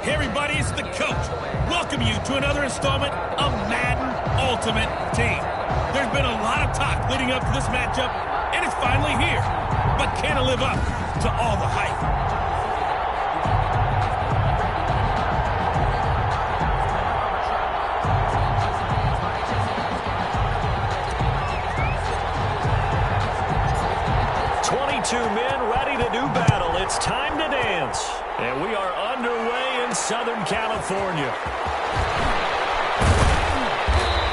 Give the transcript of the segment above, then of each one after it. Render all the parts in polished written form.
Hey everybody, it's the coach. Welcome you to another installment of Madden Ultimate Team. There's been a lot of talk leading up to this matchup, and it's finally here. But can it live up to all the hype? Two men ready to do battle. It's time to dance. And we are underway in Southern California.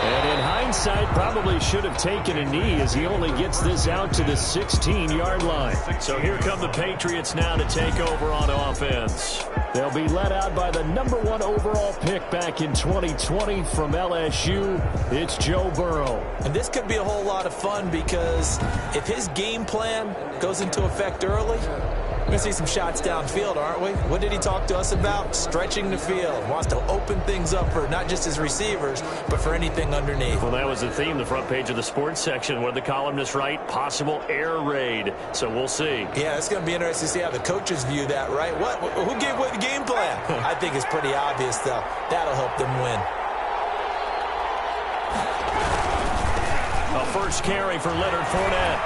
And in hindsight, probably should have taken a knee as he only gets this out to the 16-yard line. So here come the Patriots now to take over on offense. They'll be led out by the #1 overall pick back in 2020 from LSU. It's Joe Burrow. And this could be a whole lot of fun because if his game plan goes into effect early, we're going to see some shots downfield, aren't we? What did he talk to us about? Stretching the field. Wants to open things up for not just his receivers, but for anything underneath. Well, that was the theme, the front page of the sports section. What did the columnists write? Possible air raid. So we'll see. Yeah, it's going to be interesting to see how the coaches view that, right? Who gave what the game plan? I think it's pretty obvious, though. That'll help them win. A first carry for Leonard Fournette.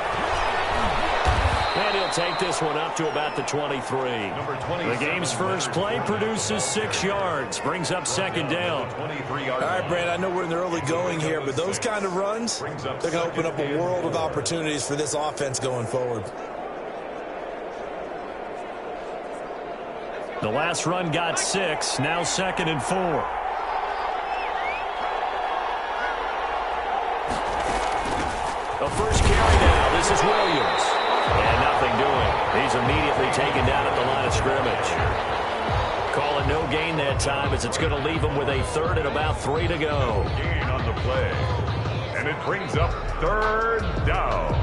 And he'll take this one up to about the 23. The game's first play produces 6 yards. Brings up second down. All right, Brand, I know we're in the early going here, but those kind of runs, they're going to open up a world of opportunities for this offense going forward. The last run got 6. Now 2nd and 4. A first carry now. This is Williams. And nothing doing. He's immediately taken down at the line of scrimmage. Call it no gain that time as it's going to leave him with a 3rd and about 3 to go. Gain on the play. And it brings up 3rd down.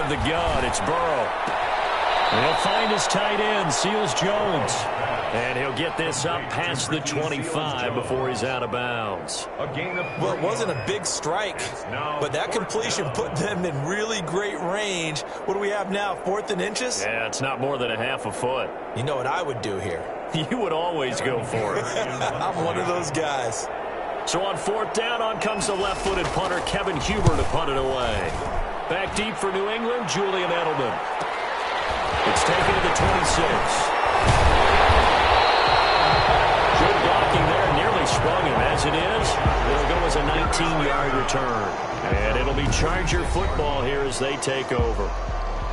The gun, it's Burrow. And he'll find his tight end, Seals Jones. And he'll get this up past the 25 before he's out of bounds. Well, it wasn't a big strike, but that completion put them in really great range. What do we have now, 4th and inches? Yeah, it's not more than a half a foot. You know what I would do here? You would always go for it. I'm one of those guys. So on 4th down, on comes the left-footed punter, Kevin Huber, to punt it away. Back deep for New England, Julian Edelman. It's taken to the 26. Good blocking there, nearly sprung him. As it is, it'll go as a 19-yard return. And it'll be Charger football here as they take over.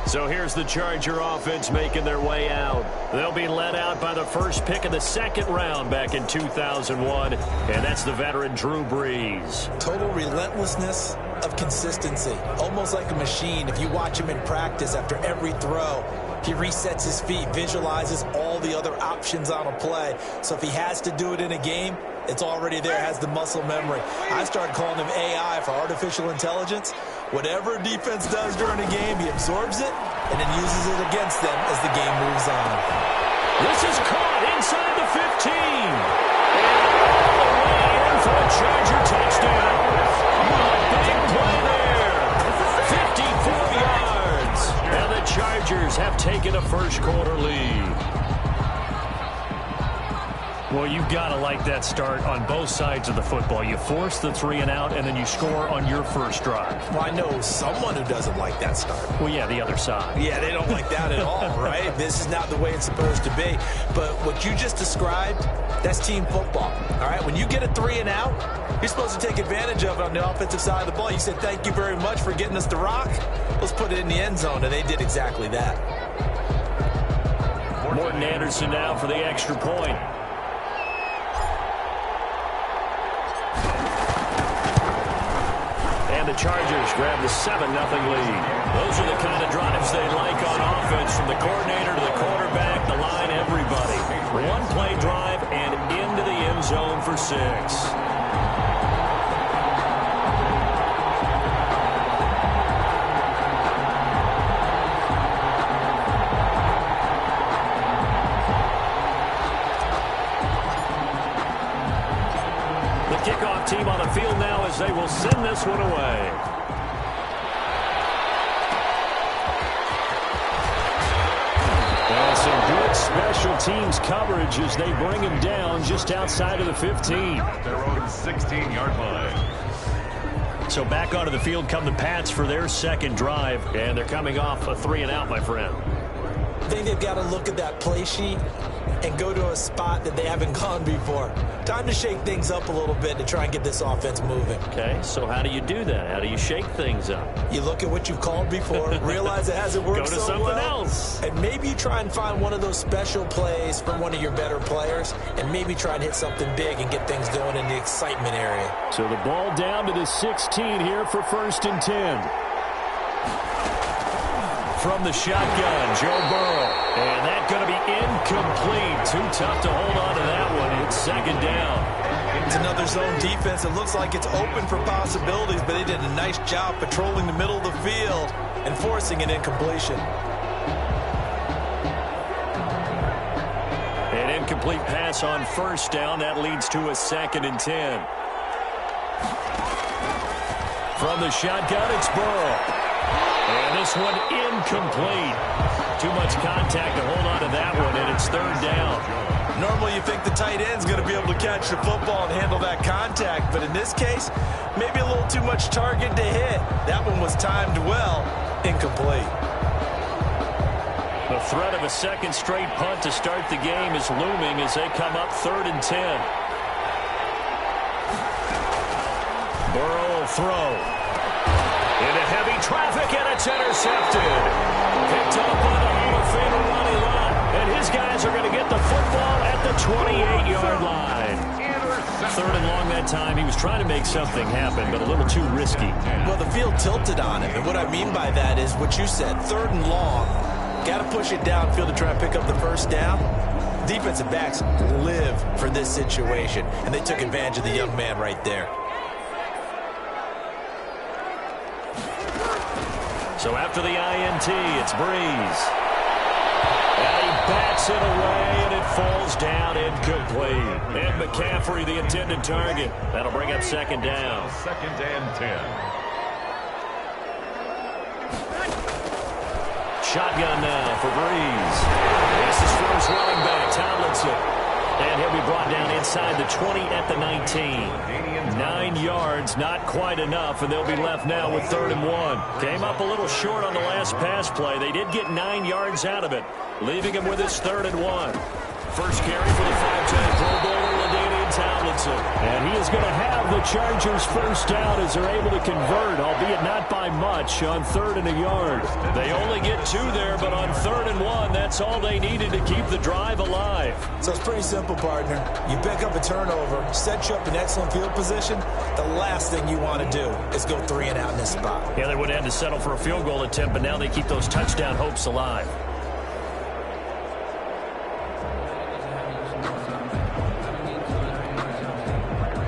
So here's the Charger offense making their way out. They'll be led out by the first pick of the 2nd round back in 2001, and that's the veteran Drew Brees. Total relentlessness of consistency, almost like a machine. If you watch him in practice after every throw, he resets his feet, visualizes all the other options on a play. So if he has to do it in a game, it's already there, has the muscle memory. I started calling him AI for artificial intelligence. Whatever defense does during a game, he absorbs it and then uses it against them as the game moves on. This is caught inside the 15. And all the way in for a Charger touchdown. Big play there. 54 yards. And the Chargers have taken a first-quarter lead. Well, you've got to like that start on both sides of the football. You force the 3 and out, and then you score on your first drive. Well, I know someone who doesn't like that start. Well, yeah, the other side. Yeah, they don't like that at all, right? This is not the way it's supposed to be. But what you just described, that's team football, all right? When you get a 3 and out, you're supposed to take advantage of it on the offensive side of the ball. You said, thank you very much for getting us the rock. Let's put it in the end zone, and they did exactly that. Morton Anderson now for the extra point. The Chargers grab the 7-0 lead. Those are the kind of drives they like on offense, from the coordinator to the quarterback, the line, everybody. One-play drive and into the end zone for 6. Kickoff team on the field now as they will send this one away. And some good special teams coverage as they bring him down just outside of the 15. Their own 16-yard line. So back onto the field come the Pats for their second drive, and they're coming off a 3-and-out, my friend. I think they've got to look at that play sheet and go to a spot that they haven't gone before. Time to shake things up a little bit to try and get this offense moving. Okay, so how do you do that? How do you shake things up? You look at what you've called before, realize it hasn't worked so well. Go to something else. And maybe you try and find one of those special plays from one of your better players, and maybe try and hit something big and get things going in the excitement area. So the ball down to the 16 here for 1st and 10. From the shotgun, Joe Burrow. And that's going to be incomplete. Too tough to hold on to that one. It's 2nd down. It's another zone defense. It looks like it's open for possibilities, but they did a nice job patrolling the middle of the field and forcing an incompletion. An incomplete pass on 1st down. That leads to a 2nd and 10. From the shotgun, it's Burrow. And this one incomplete. Too much contact to hold on to that one, and it's 3rd down. Normally you think the tight end's going to be able to catch the football and handle that contact, but in this case, maybe a little too much target to hit. That one was timed well, incomplete. The threat of a 2nd straight punt to start the game is looming as they come up 3rd and 10. Burrow will throw. Into heavy traffic, and it's intercepted. Picked up by the Hall of Famer Ronnie Lott. And his guys are going to get the football at the 28-yard line. 3rd and long that time. He was trying to make something happen, but a little too risky. Well, the field tilted on him, and what I mean by that is what you said, 3rd and long. Got to push it downfield to try and pick up the 1st down. Defensive backs live for this situation, and they took advantage of the young man right there. So after the INT, it's Breeze. And he bats it away, and it falls down incomplete. And McCaffrey, the intended target. That'll bring up 2nd down. 2nd and 10. Shotgun now for Breeze. This is for his running back, Tomlinson. And he'll be brought down inside the 20 at the 19. 9 yards, not quite enough, and they'll be left now with 3rd and 1. Came up a little short on the last pass play. They did get 9 yards out of it, leaving him with his 3rd and 1. First carry for the 5-time Pro Bowler, LaDainian Tomlinson. And he is going to have the Chargers' 1st down as they're able to convert, albeit not by much, on 3rd and a yard. They only get 2 there, but on 3rd and 1, that's all they needed to keep the drive alive. So it's pretty simple, partner. You pick up a turnover, set you up in excellent field position. The last thing you want to do is go 3-and-out in this spot. Yeah, they would have had to settle for a field goal attempt, but now they keep those touchdown hopes alive.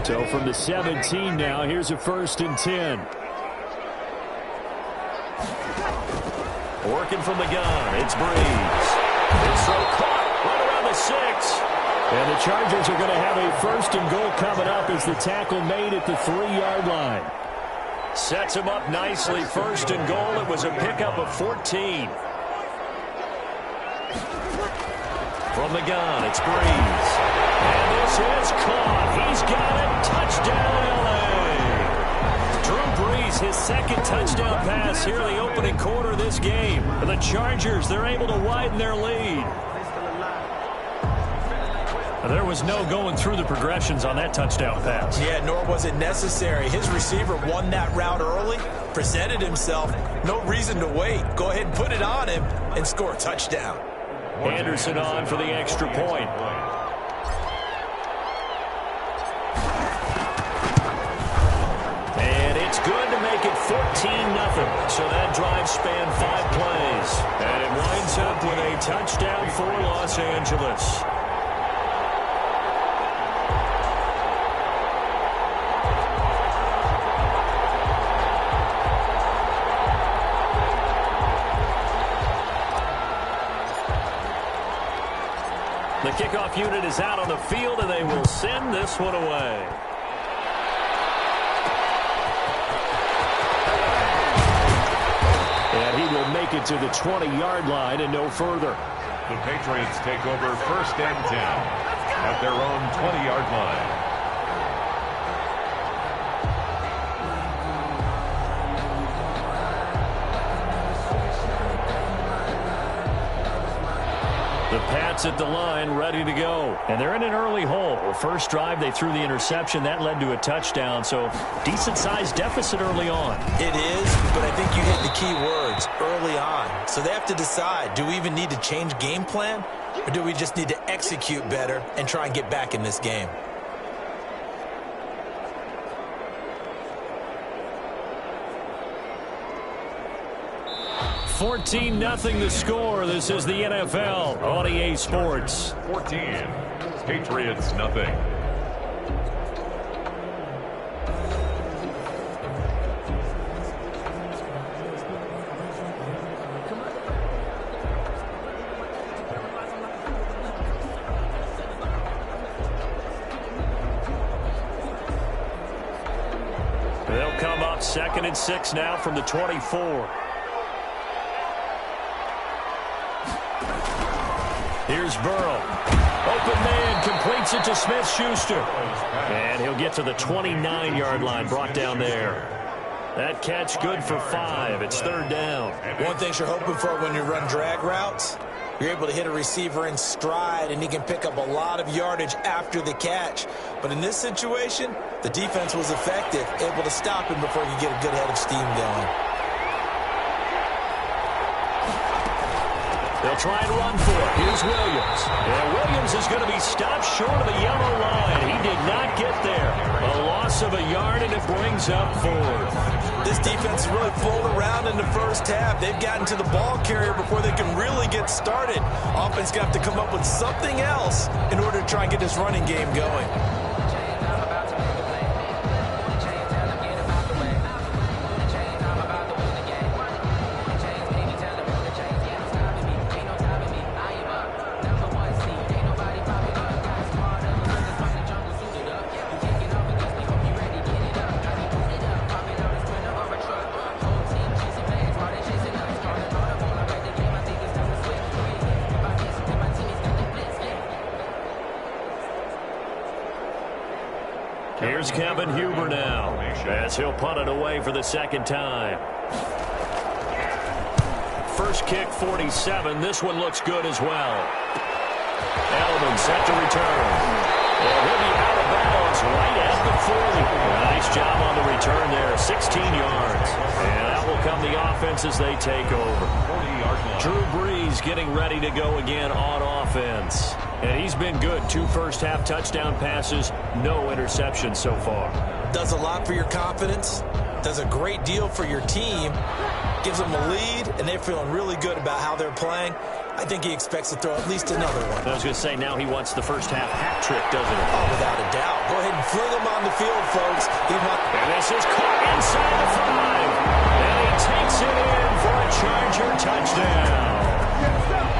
So from the 17 now, here's a 1st and 10. Working from the gun, it's Breeze. This throw caught right around the 6. And the Chargers are going to have a 1st and goal coming up as the tackle made at the 3-yard line. Sets him up nicely, 1st and goal. It was a pickup of 14. From the gun, it's Breeze. And this is caught. He's got it. Touchdown, L.A. Drew Brees, his 2nd touchdown pass here in the opening quarter of this game. And the Chargers, they're able to widen their lead. There was no going through the progressions on that touchdown pass. Yeah, nor was it necessary. His receiver won that route early, presented himself. No reason to wait. Go ahead and put it on him and score a touchdown. Anderson on for the extra point. And it's good to make it 14-0. So that drive spanned 5 plays. And it winds up with a touchdown for Los Angeles. The kickoff unit is out on the field, and they will send this one away. And he will make it to the 20-yard line and no further. The Patriots take over 1st and 10 at their own 20-yard line. The Pats at the line, ready to go. And they're in an early hole. First drive, they threw the interception. That led to a touchdown, so decent-sized deficit early on. It is, but I think you hit the key words, early on. So they have to decide, do we even need to change game plan, or do we just need to execute better and try and get back in this game? $14-0 the score. This is the NFL on EA Sports. 14. Patriots nothing. They'll come up 2nd and 6 now from the 24. Here's Burrow. Open man, completes it to Smith-Schuster. And he'll get to the 29-yard line, brought down there. That catch good for 5. It's 3rd down. One thing you're hoping for when you run drag routes, you're able to hit a receiver in stride, and he can pick up a lot of yardage after the catch. But in this situation, the defense was effective, able to stop him before he could get a good head of steam going. They'll try and run for it. Here's Williams. And Williams is going to be stopped short of the yellow line. He did not get there. A loss of a yard, and it brings up 4th. This defense really pulled around in the first half. They've gotten to the ball carrier before they can really get started. Offense going to have to come up with something else in order to try and get this running game going. Here's Kevin Huber now, as he'll punt it away for the 2nd time. First kick, 47. This one looks good as well. Edelman set to return. And he'll be out of bounds right at the 40. Nice job on the return there, 16 yards. And that will come the offense as they take over. 40-yard line. Drew Brees getting ready to go again on offense. And he's been good. 2 first-half touchdown passes, no interceptions so far. Does a lot for your confidence, does a great deal for your team, gives them a lead, and they're feeling really good about how they're playing. I think he expects to throw at least another one. I was going to say, now he wants the first-half hat trick, doesn't he? Oh, without a doubt. Go ahead and fling him on the field, folks. And this is caught inside the 5. And he takes it in for a Charger touchdown.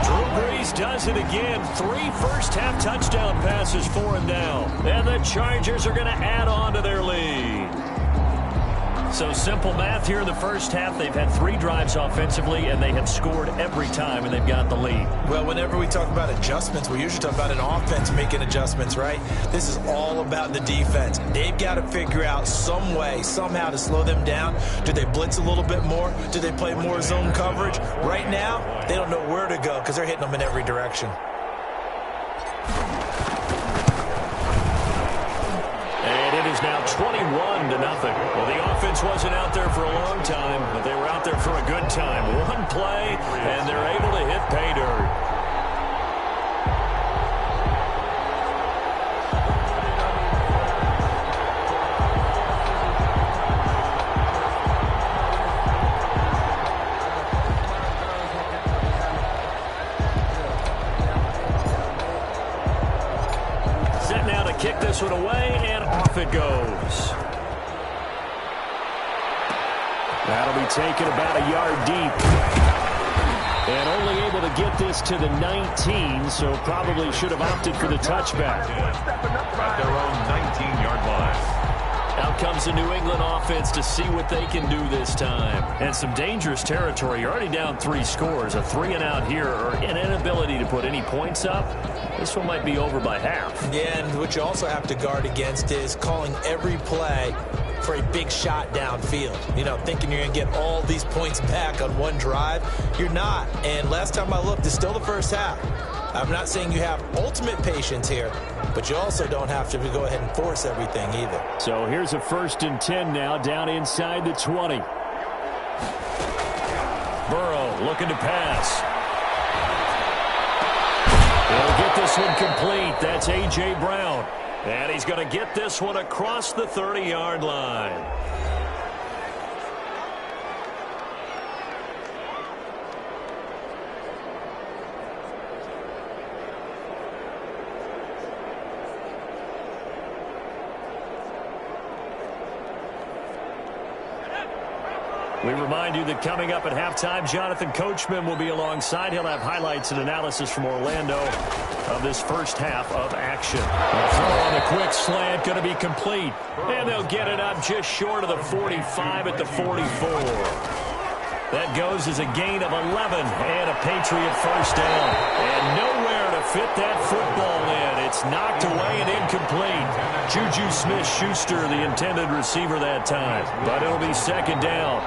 Drew Brees does it again. 3 first-half touchdown passes for him now. And the Chargers are going to add on to their lead. So simple math here in the first half. They've had 3 drives offensively, and they have scored every time, and they've got the lead. Well, whenever we talk about adjustments, we usually talk about an offense making adjustments, right? This is all about the defense. They've got to figure out some way, somehow to slow them down. Do they blitz a little bit more? Do they play more zone coverage? Right now, they don't know where to go because they're hitting them in every direction. Now 21-0. Well, the offense wasn't out there for a long time, but they were out there for a good time. One play, and they're able to hit pay dirt. kick this one away, and off it goes. That'll be taken about a yard deep. And only able to get this to the 19, so probably should have opted for the touchback. At their own 19-yard line. Out comes the New England offense to see what they can do this time. And some dangerous territory. You're already down 3 scores. A 3-and-out here, or an inability to put any points up. This one might be over by half. Yeah, and what you also have to guard against is calling every play for a big shot downfield. You know, thinking you're going to get all these points back on one drive. You're not. And last time I looked, it's still the first half. I'm not saying you have ultimate patience here, but you also don't have to go ahead and force everything either. So here's a 1st and 10 now, down inside the 20. Burrow looking to pass. He'll get this one complete. That's A.J. Brown. And he's going to get this one across the 30-yard line. We remind you that coming up at halftime, Jonathan Coachman will be alongside. He'll have highlights and analysis from Orlando of this first half of action. A throw on the quick slant, going to be complete. And they'll get it up just short of the 45 at the 44. That goes as a gain of 11 and a Patriot first down. And nowhere to fit that football in. It's knocked away and incomplete. Juju Smith-Schuster, the intended receiver that time. But it'll be 2nd down.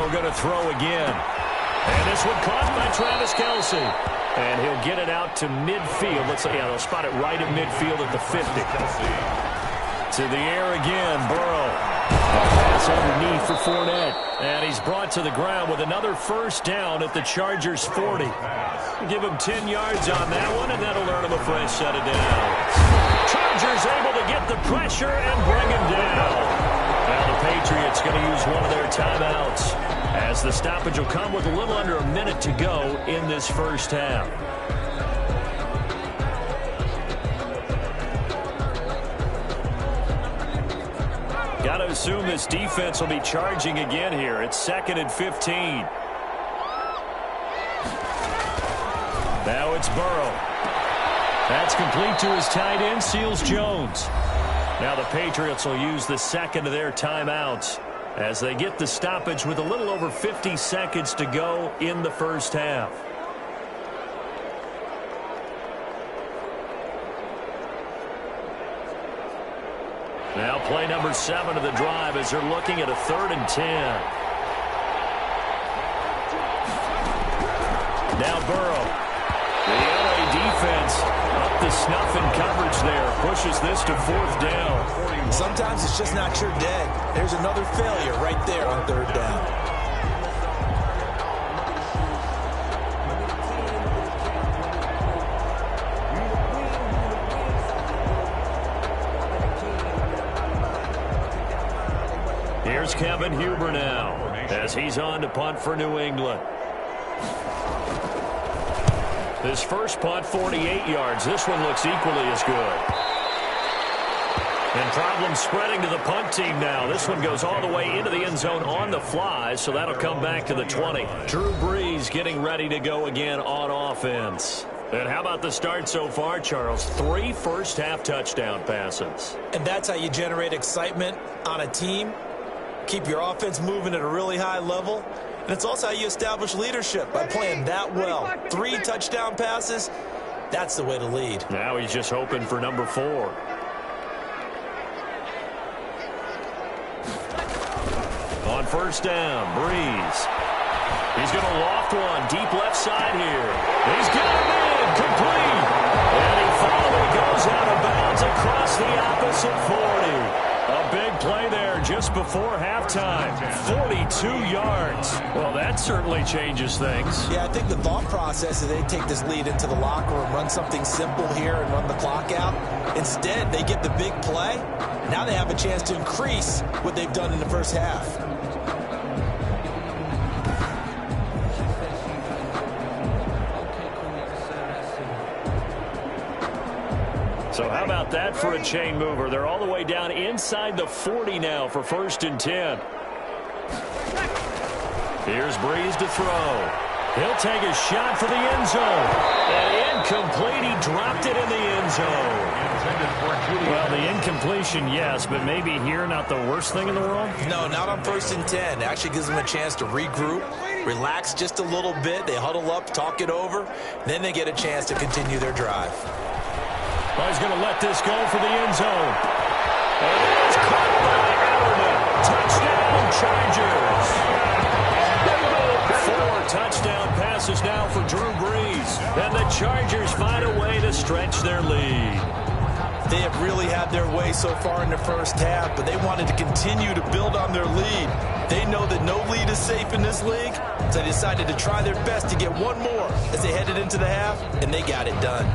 Going to throw again. And this one caught by Travis Kelce. And he'll get it out to midfield. They'll spot it right at midfield at the 50. To the air again, Burrow. Pass underneath for Fournette. And he's brought to the ground with another first down at the Chargers' 40. Give him 10 yards on that one, and that'll earn him a fresh set of downs. Chargers able to get the pressure and bring him down. Now the Patriots going to use one of their timeouts, as the stoppage will come with a little under a minute to go in this first half. Got to assume this defense will be charging again here. It's 2nd and 15. Now it's Burrow. That's complete to his tight end, Seals Jones. Now the Patriots will use the 2nd of their timeouts as they get the stoppage with a little over 50 seconds to go in the first half. Now play number 7 of the drive as they're looking at a 3rd and 10. Now Burrow. The LA defense up the snuff in coverage there. Pushes this to 4th down. Sometimes it's just not your day. There's another failure right there on 3rd down. Here's Kevin Huber now as he's on to punt for New England. This first punt, 48 yards. This one looks equally as good. And problems spreading to the punt team now. This one goes all the way into the end zone on the fly, so that'll come back to the 20. Drew Brees getting ready to go again on offense. And how about the start so far, Charles? 3 first-half touchdown passes. And that's how you generate excitement on a team. Keep your offense moving at a really high level. And it's also how you establish leadership, by playing that well. 3 touchdown passes, that's the way to lead. Now he's just hoping for number 4. On first down, Brees. He's going to loft one deep left side here. He's got it in, complete. And he finally goes out of bounds across the opposite 40. A big play there, just before halftime. 42 yards. Well, that certainly changes things. Yeah, I think the thought process is they take this lead into the locker room, run something simple here and run the clock out. Instead, they get the big play. Now they have a chance to increase what they've done in the first half. So how about that for a chain mover? They're all the way down inside the 40 now for 1st and 10. Here's Breeze to throw. He'll take a shot for the end zone. And incomplete. He dropped it in the end zone. Well, the incompletion, yes, but maybe here not the worst thing in the world? No, not on 1st and 10. It actually gives them a chance to regroup, relax just a little bit. They huddle up, talk it over. Then they get a chance to continue their drive. Well, he's going to let this go for the end zone. And it's caught by Allen. Touchdown, Chargers. 4 touchdown passes now for Drew Brees. And the Chargers find a way to stretch their lead. They have really had their way so far in the first half, but they wanted to continue to build on their lead. They know that no lead is safe in this league, so they decided to try their best to get one more as they headed into the half, and they got it done.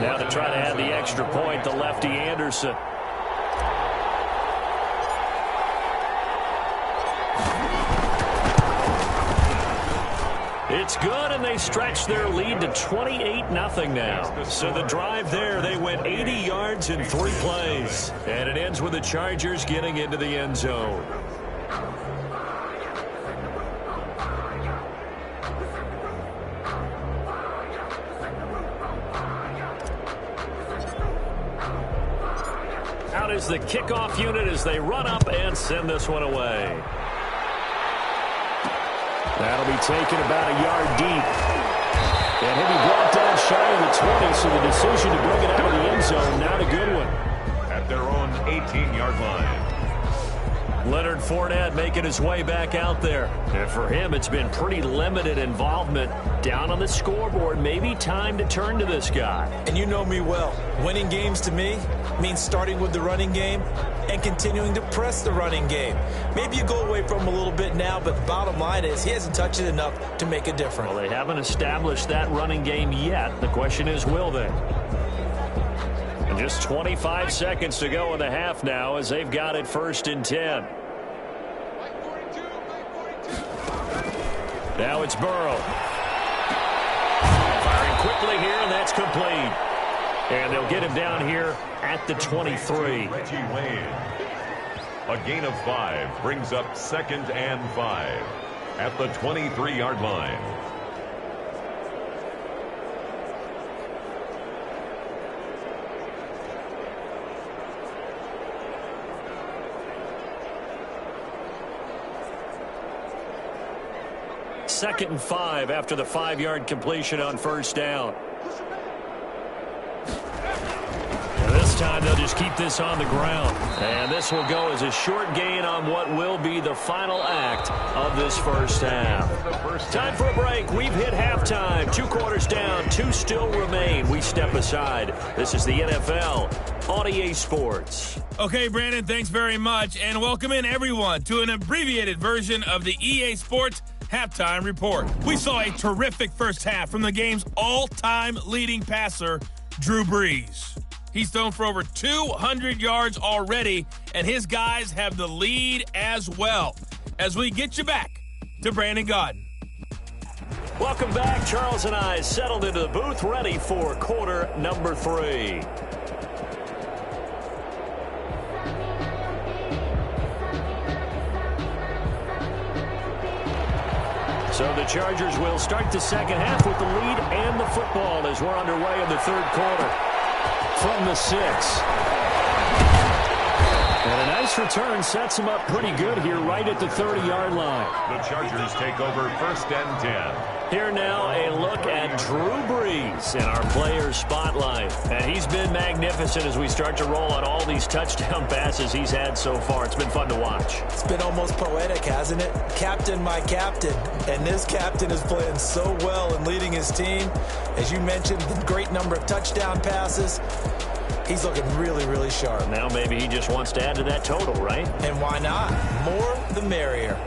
Now to try to add the extra point, the lefty Anderson. It's good, and they stretch their lead to 28-0 now. So the drive there, they went 80 yards in 3 plays. And it ends with the Chargers getting into the end zone. Out is the kickoff unit as they run up and send this one away. That'll be taken about a yard deep. And he'll be brought down shy of the 20, so the decision to bring it out of the end zone, not a good one. At their own 18-yard line. Leonard Fournette making his way back out there. And for him, it's been pretty limited involvement down on the scoreboard. Maybe time to turn to this guy. And you know me well. Winning games to me means starting with the running game and continuing to press the running game. Maybe you go away from him a little bit now, but the bottom line is he hasn't touched it enough to make a difference. Well, they haven't established that running game yet. The question is, will they? And just 25 seconds to go in the half now as they've got it 1st and 10. Now it's Burrow. Firing quickly here, and that's complete. And they'll get him down here at the 23. Reggie Wayne. A gain of 5 brings up 2nd and 5 at the 23-yard line. Second and 5 after the 5-yard completion on 1st down. And this time they'll just keep this on the ground. And this will go as a short gain on what will be the final act of this first half. Time for a break. We've hit halftime. 2 quarters down. 2 still remain. We step aside. This is the NFL on EA Sports. Okay, Brandon, thanks very much. And welcome in, everyone, to an abbreviated version of the EA Sports Halftime Report. We saw a terrific first half from the game's all-time leading passer, Drew Brees. He's thrown for over 200 yards already, and his guys have the lead as well. As we get you back to Brandon Gaudin. Welcome back. Charles and I settled into the booth, ready for quarter number 3. So the Chargers will start the second half with the lead and the football as we're underway in the 3rd quarter. From the 6. And a nice return sets him up pretty good here right at the 30-yard line. The Chargers take over 1st and 10. Here now a look at Drew Brees. He's in our player spotlight, and he's been magnificent as we start to roll on all these touchdown passes he's had so far. It's been fun to watch. It's been almost poetic, hasn't it? Captain, my captain. And this captain is playing so well and leading his team. As you mentioned, the great number of touchdown passes. He's looking really, really sharp. Now maybe he just wants to add to that total, right? And why not? More the merrier.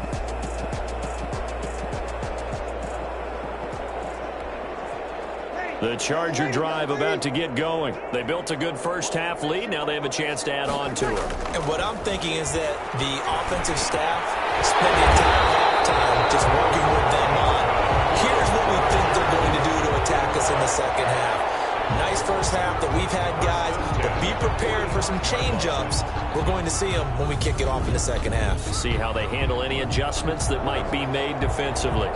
The Charger drive about to get going. They built a good first-half lead. Now they have a chance to add on to it. And what I'm thinking is that the offensive staff spent the entire halftime just working with them on, here's what we think they're going to do to attack us in the second half. Nice first half that we've had, guys, but be prepared for some change-ups. We're going to see them when we kick it off in the second half. See how they handle any adjustments that might be made defensively.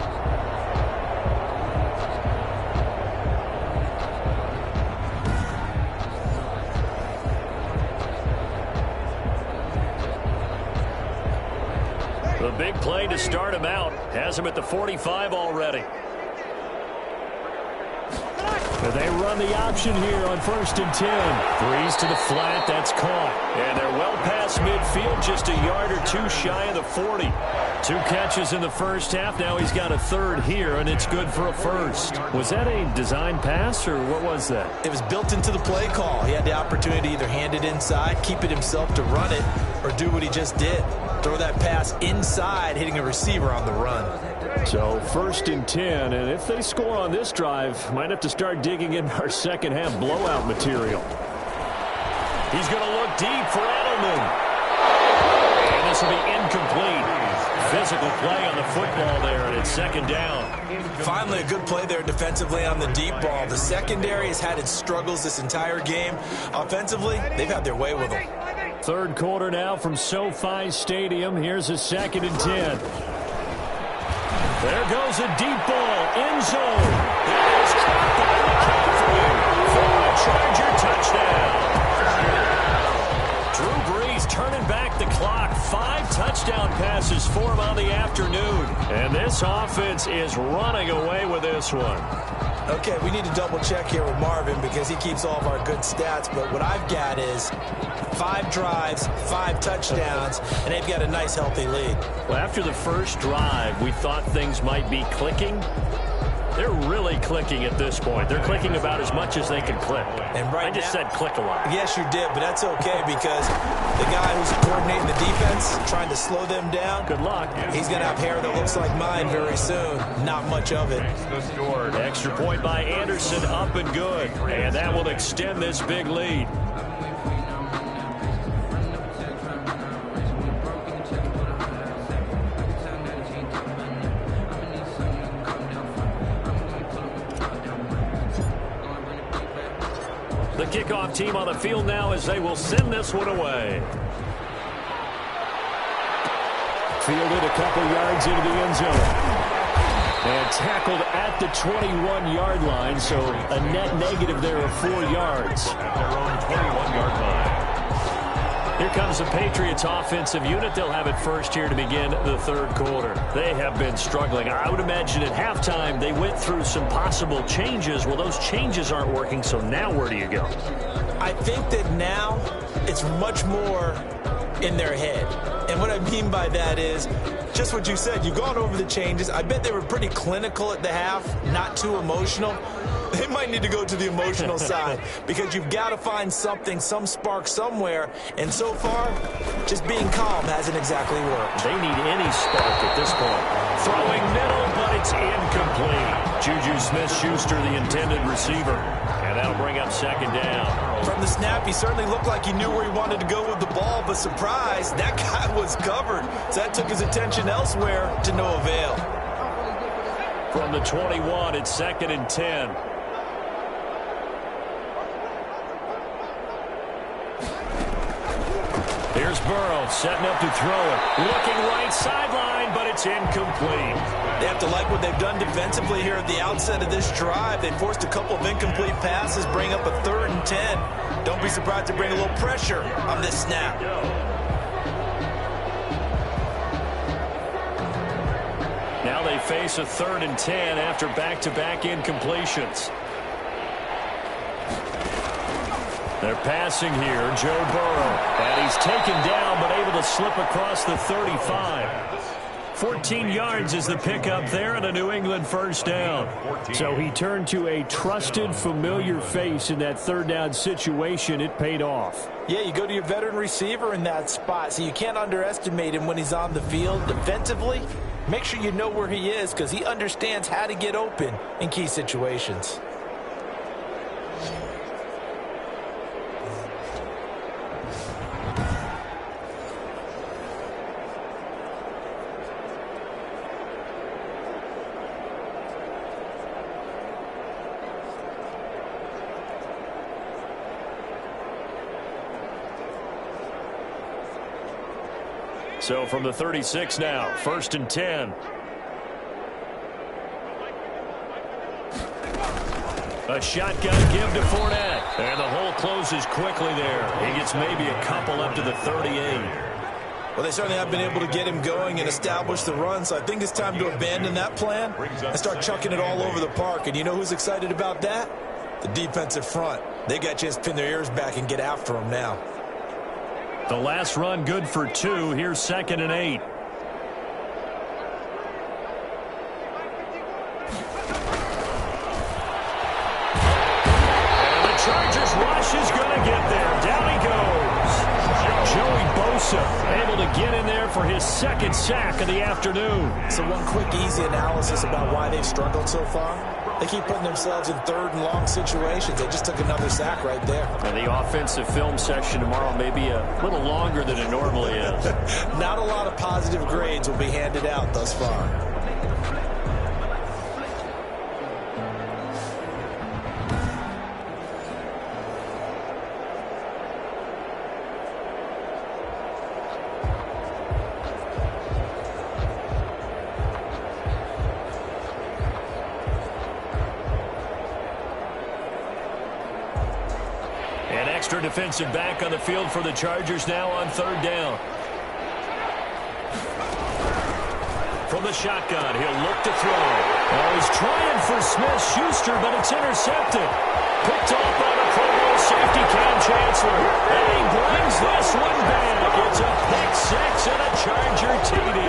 The big play to start him out has him at the 45 already. They run the option here on 1st and 10. Threes to the flat. That's caught. And they're well past midfield, just a yard or two shy of the 40. 2 catches in the first half. Now he's got a third here, and it's good for a first. Was that a design pass, or what was that? It was built into the play call. He had the opportunity to either hand it inside, keep it himself to run it, or do what he just did. Throw that pass inside, hitting a receiver on the run. So 1st and 10, and if they score on this drive, might have to start digging in our second half blowout material. He's going to look deep for Edelman. And this will be incomplete. Physical play on the football there, and it's 2nd down. Finally, a good play there defensively on the deep ball. The secondary has had its struggles this entire game. Offensively, they've had their way with them. 3rd quarter now from SoFi Stadium. Here's a 2nd and 10. There goes a deep ball, end zone. It is caught by McCaffrey for a Charger touchdown. Drew Brees turning back the clock. 5 touchdown passes for him on the afternoon. And this offense is running away with this one. Okay, we need to double check here with Marvin because he keeps all of our good stats. But what I've got is 5 drives, 5 touchdowns, and they've got a nice, healthy lead. Well, after the first drive, we thought things might be clicking. They're really clicking at this point. They're clicking about as much as they can click. And right I just said click a lot. Yes, you did, but that's okay because the guy who's coordinating the defense, trying to slow them down, good luck. He's going to have hair that looks like mine very soon. Not much of it. Extra point by Anderson, up and good. And that will extend this big lead. The kickoff team on the field now as they will send this one away. Fielded a couple yards into the end zone. And tackled at the 21-yard line, so a net negative there of 4 yards. At their own 21-yard line. Here comes the Patriots offensive unit. They'll have it first here to begin the 3rd quarter. They have been struggling. I would imagine at halftime they went through some possible changes. Well, those changes aren't working, so now where do you go? I think that now it's much more in their head. And what I mean by that is just what you said. You've gone over the changes. I bet they were pretty clinical at the half, not too emotional. They might need to go to the emotional side because you've got to find something, some spark somewhere. And so far, just being calm hasn't exactly worked. They need any spark at this point. Throwing middle, but it's incomplete. Juju Smith-Schuster, the intended receiver. And that'll bring up 2nd down. From the snap, he certainly looked like he knew where he wanted to go with the ball, but surprise, that guy was covered. So that took his attention elsewhere to no avail. From the 21, it's 2nd and 10. Here's Burrow setting up to throw it. Looking right sideline, but it's incomplete. They have to like what they've done defensively here at the outset of this drive. They forced a couple of incomplete passes, bring up a 3rd and 10. Don't be surprised to bring a little pressure on this snap. Now they face a 3rd and 10 after back-to-back incompletions. They're passing here, Joe Burrow. And he's taken down, but able to slip across the 35. 14 yards is the pickup there, and a New England first down. So he turned to a trusted, familiar face in that third down situation. It paid off. Yeah, you go to your veteran receiver in that spot, so you can't underestimate him when he's on the field. Defensively, make sure you know where he is because he understands how to get open in key situations. So from the 36 now, 1st and 10. A shotgun give to Fournette. And the hole closes quickly there. He gets maybe a couple up to the 38. Well, they certainly have been able to get him going and establish the run, so I think it's time to abandon that plan and start chucking it all over the park. And you know who's excited about that? The defensive front. They got a chance to pin their ears back and get after him now. The last run good for 2. Here's 2nd and 8. And the Chargers rush is going to get there. Down he goes. Joey Bosa able to get in there for his 2nd sack of the afternoon. So one quick, easy analysis about why they've struggled so far. They keep putting themselves in 3rd and long situations. They just took another sack right there. And the offensive film section tomorrow may be a little longer than it normally is. Not a lot of positive grades will be handed out thus far. Extra defensive back on the field for the Chargers now on 3rd down. From the shotgun, he'll look to throw. Oh, he's trying for Smith-Schuster, but it's intercepted. Picked off by the Pro Bowl safety Cam Chancellor. And he brings this one back. It's a pick 6 and a Charger TD.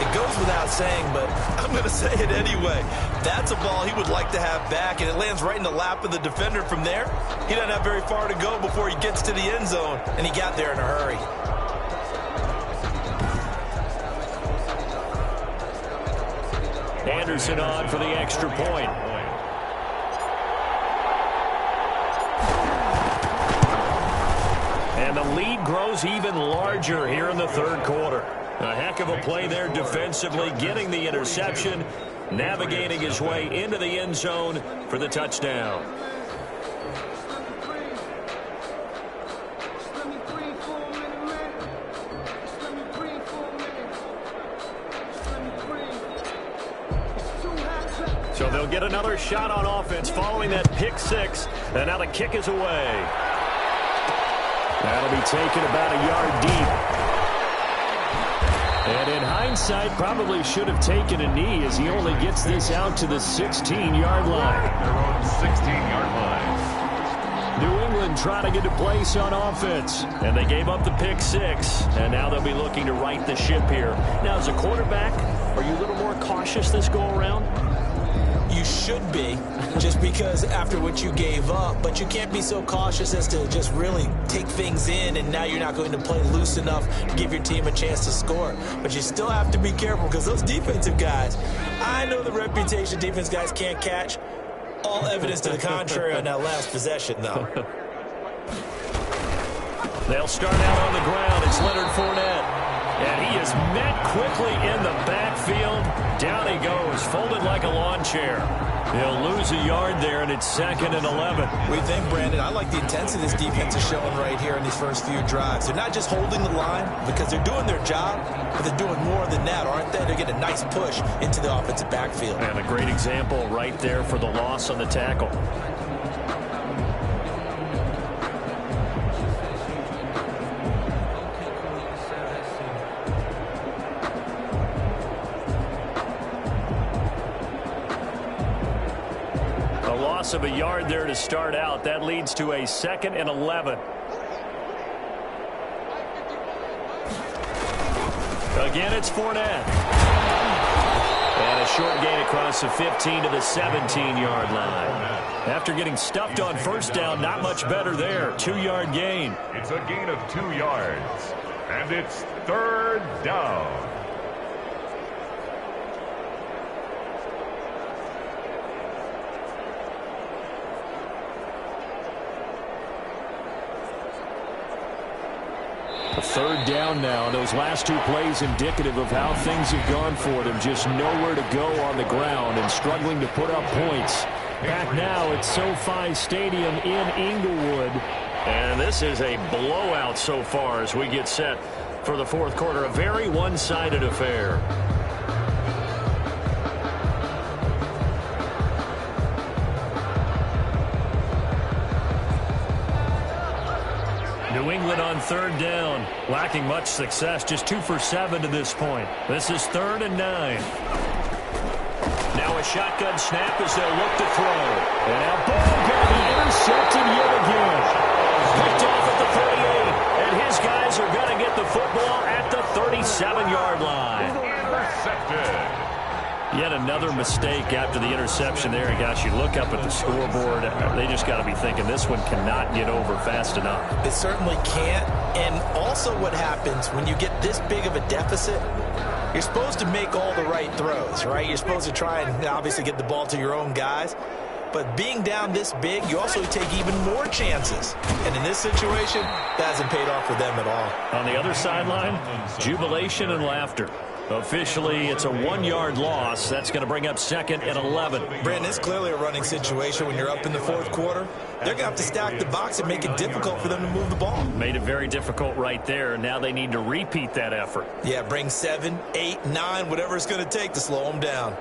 It goes without saying, but I'm going to say it anyway. That's a ball he would like to have back, and it lands right in the lap of the defender from there. He doesn't have very far to go before he gets to the end zone, and he got there in a hurry. Anderson on for the extra point. And the lead grows even larger here in the 3rd quarter. A heck of a play there defensively, getting the interception, navigating his way into the end zone for the touchdown. So they'll get another shot on offense following that pick 6, and now the kick is away. That'll be taken about a yard deep. And in hindsight, probably should have taken a knee as he only gets this out to the 16-yard line. Their own 16-yard line. New England trying to get a place on offense, and they gave up the pick 6, and now they'll be looking to right the ship here. Now, as a quarterback, are you a little more cautious this go-around? You should be, just because after what you gave up, but you can't be so cautious as to just really take things in, and now you're not going to play loose enough to give your team a chance to score. But you still have to be careful because those defensive guys, I know the reputation defense guys can't catch. All evidence to the contrary on that last possession, though. They'll start out on the ground. It's Leonard Fournette. And he is met quickly in the backfield. Down he goes, folded like a lawn chair. He'll lose a yard there, and it's 2nd and 11. What do you think, Brandon? I like the intensity this defense is showing right here in these first few drives. They're not just holding the line because they're doing their job, but they're doing more than that, aren't they? They're getting a nice push into the offensive backfield. And a great example right there for the loss on the tackle. loss of a yard there to start out. That leads to a 2nd and 11. Again, it's Fournette. And a short gain across the 15 to the 17-yard line. After getting stuffed on first down, not much better there. 2-yard gain. It's a gain of 2 yards. And it's 3rd down. A 3rd down now. Those last 2 plays indicative of how things have gone for them. Just nowhere to go on the ground and struggling to put up points. Back now at SoFi Stadium in Inglewood. And this is a blowout so far as we get set for the 4th quarter. A very one-sided affair. New England on 3rd down. Lacking much success. Just 2 for 7 to this point. This is 3rd and 9. Now a shotgun snap as they'll look to throw. And now ball going to be intercepted yet again. Picked off at the 38. And his guys are going to get the football at the 37-yard line. Intercepted. Yet another mistake after the interception there. And gosh, you look up at the scoreboard. They just got to be thinking this one cannot get over fast enough. It certainly can't. And also what happens when you get this big of a deficit, you're supposed to make all the right throws, right? You're supposed to try and obviously get the ball to your own guys. But being down this big, you also take even more chances. And in this situation, that hasn't paid off for them at all. On the other sideline, jubilation and laughter. Officially, it's a 1-yard loss. That's going to bring up 2nd and 11. Brandon, it's clearly a running situation when you're up in the 4th quarter. They're going to have to stack the box and make it difficult for them to move the ball. Made it very difficult right there. Now they need to repeat that effort. Yeah, bring 7, 8, 9, whatever it's going to take to slow them down.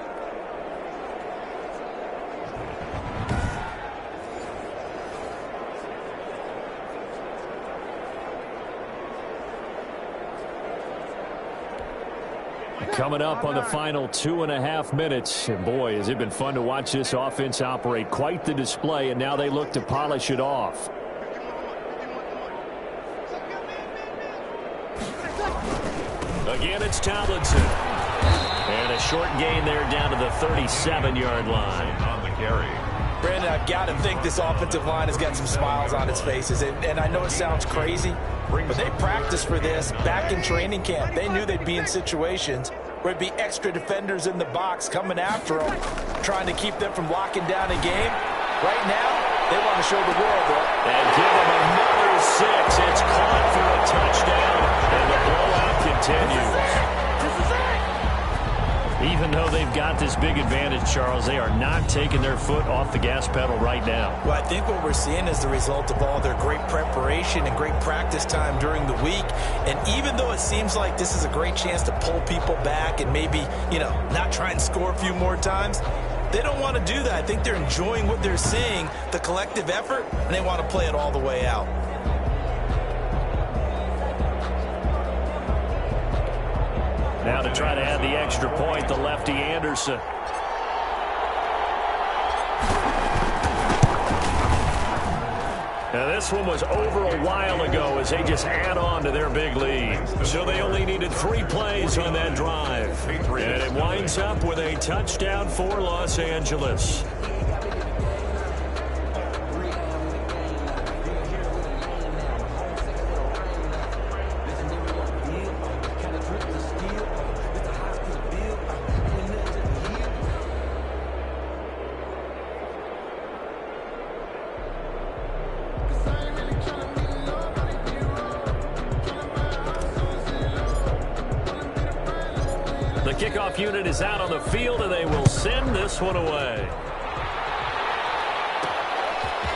Coming up on the final 2.5 minutes. And boy, has it been fun to watch this offense operate. Quite the display, and now they look to polish it off. Again, it's Tomlinson. And a short gain there down to the 37-yard line. On the carry. Brandon, I've got to think this offensive line has got some smiles on its faces. And I know it sounds crazy, but they practiced for this back in training camp. They knew they'd be in situations where it'd be extra defenders in the box coming after them, trying to keep them from locking down a game. Right now, they want to show the world that. And give them another 6. It's caught for a touchdown, and the blowout continues. Even though they've got this big advantage, Charles, they are not taking their foot off the gas pedal right now. Well, I think what we're seeing is the result of all their great preparation and great practice time during the week. And even though it seems like this is a great chance to pull people back and maybe, not try and score a few more times, they don't want to do that. I think they're enjoying what they're seeing, the collective effort, and they want to play it all the way out. Now to try to add the extra point, the lefty Anderson. Now this one was over a while ago as they just add on to their big lead. So they only needed 3 plays on that drive. And it winds up with a touchdown for Los Angeles. The kickoff unit is out on the field, and they will send this one away.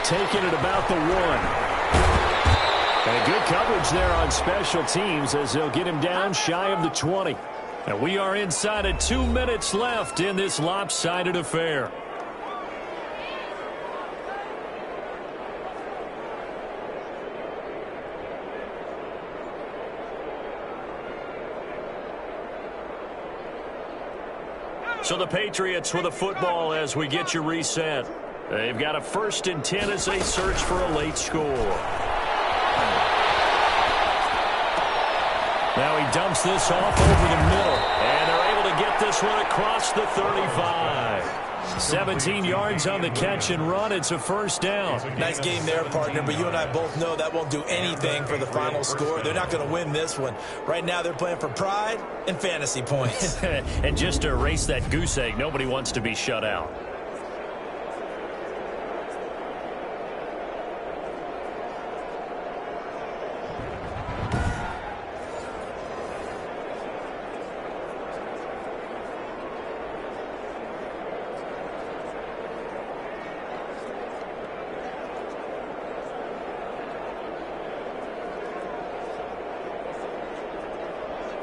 Taking it about the 1. And good coverage there on special teams as they'll get him down shy of the 20. And we are inside of 2 minutes left in this lopsided affair. So the Patriots with a football as we get you reset. They've got a 1st and 10 as they search for a late score. Now he dumps this off over the middle, and they're able to get this one across the 35. 17 yards on the catch and run. It's a 1st down. Nice game there, partner, but you and I both know that won't do anything for the final score. They're not going to win this one. Right now they're playing for pride and fantasy points. And just to erase that goose egg, nobody wants to be shut out.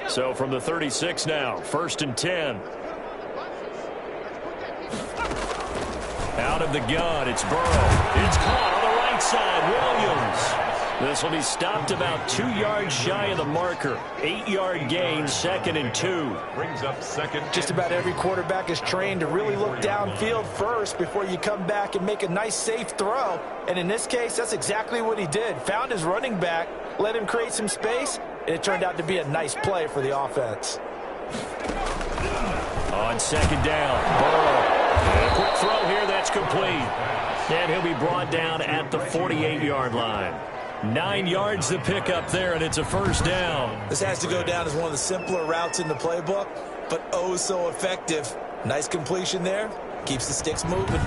So from the 36 now, 1st and 10. Out of the gun, it's Burrow. It's caught on the right side, Williams. This will be stopped about 2 yards shy of the marker. 8-yard gain, 2nd and 2. Brings up 2nd. Just about every quarterback is trained to really look downfield first before you come back and make a nice, safe throw. And in this case, that's exactly what he did. Found his running back, let him create some space, and it turned out to be a nice play for the offense. On 2nd down, Burrow. And a quick throw here, that's complete. And he'll be brought down at the 48-yard line. 9 yards to pick up there, and it's a 1st down. This has to go down as one of the simpler routes in the playbook, but oh so effective. Nice completion there. Keeps the sticks moving.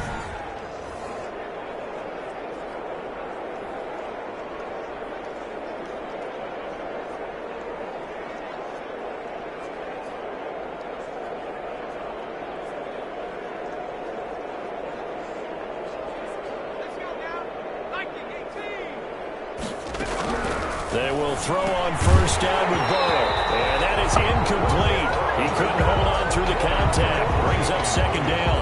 They will throw on 1st down with Burrow. And that is incomplete. He couldn't hold on through the contact. Brings up 2nd down.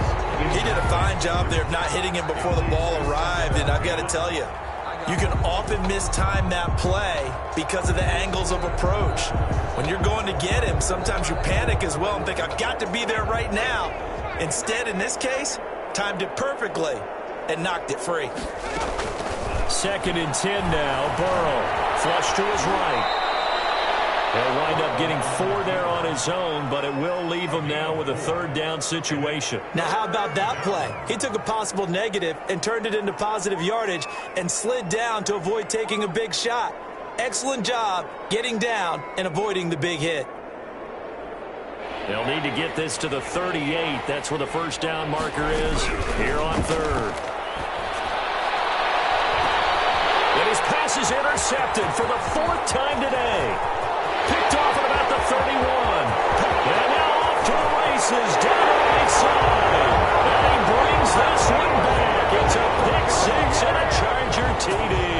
He did a fine job there of not hitting him before the ball arrived. And I've got to tell you, you can often mistime that play because of the angles of approach. When you're going to get him, sometimes you panic as well and think, I've got to be there right now. Instead, in this case, timed it perfectly and knocked it free. 2nd and 10 now. Burrow. Flush to his right. He'll wind up getting 4 there on his own, but it will leave him now with a 3rd down situation. Now, how about that play? He took a possible negative and turned it into positive yardage and slid down to avoid taking a big shot. Excellent job getting down and avoiding the big hit. They'll need to get this to the 38. That's where the 1st down marker is here on 3rd. And his pass is intercepted for the 4th time today. Picked off at about the 31. And now off to the races down the right side. And he brings this one back. It's a pick 6 and a Charger TD.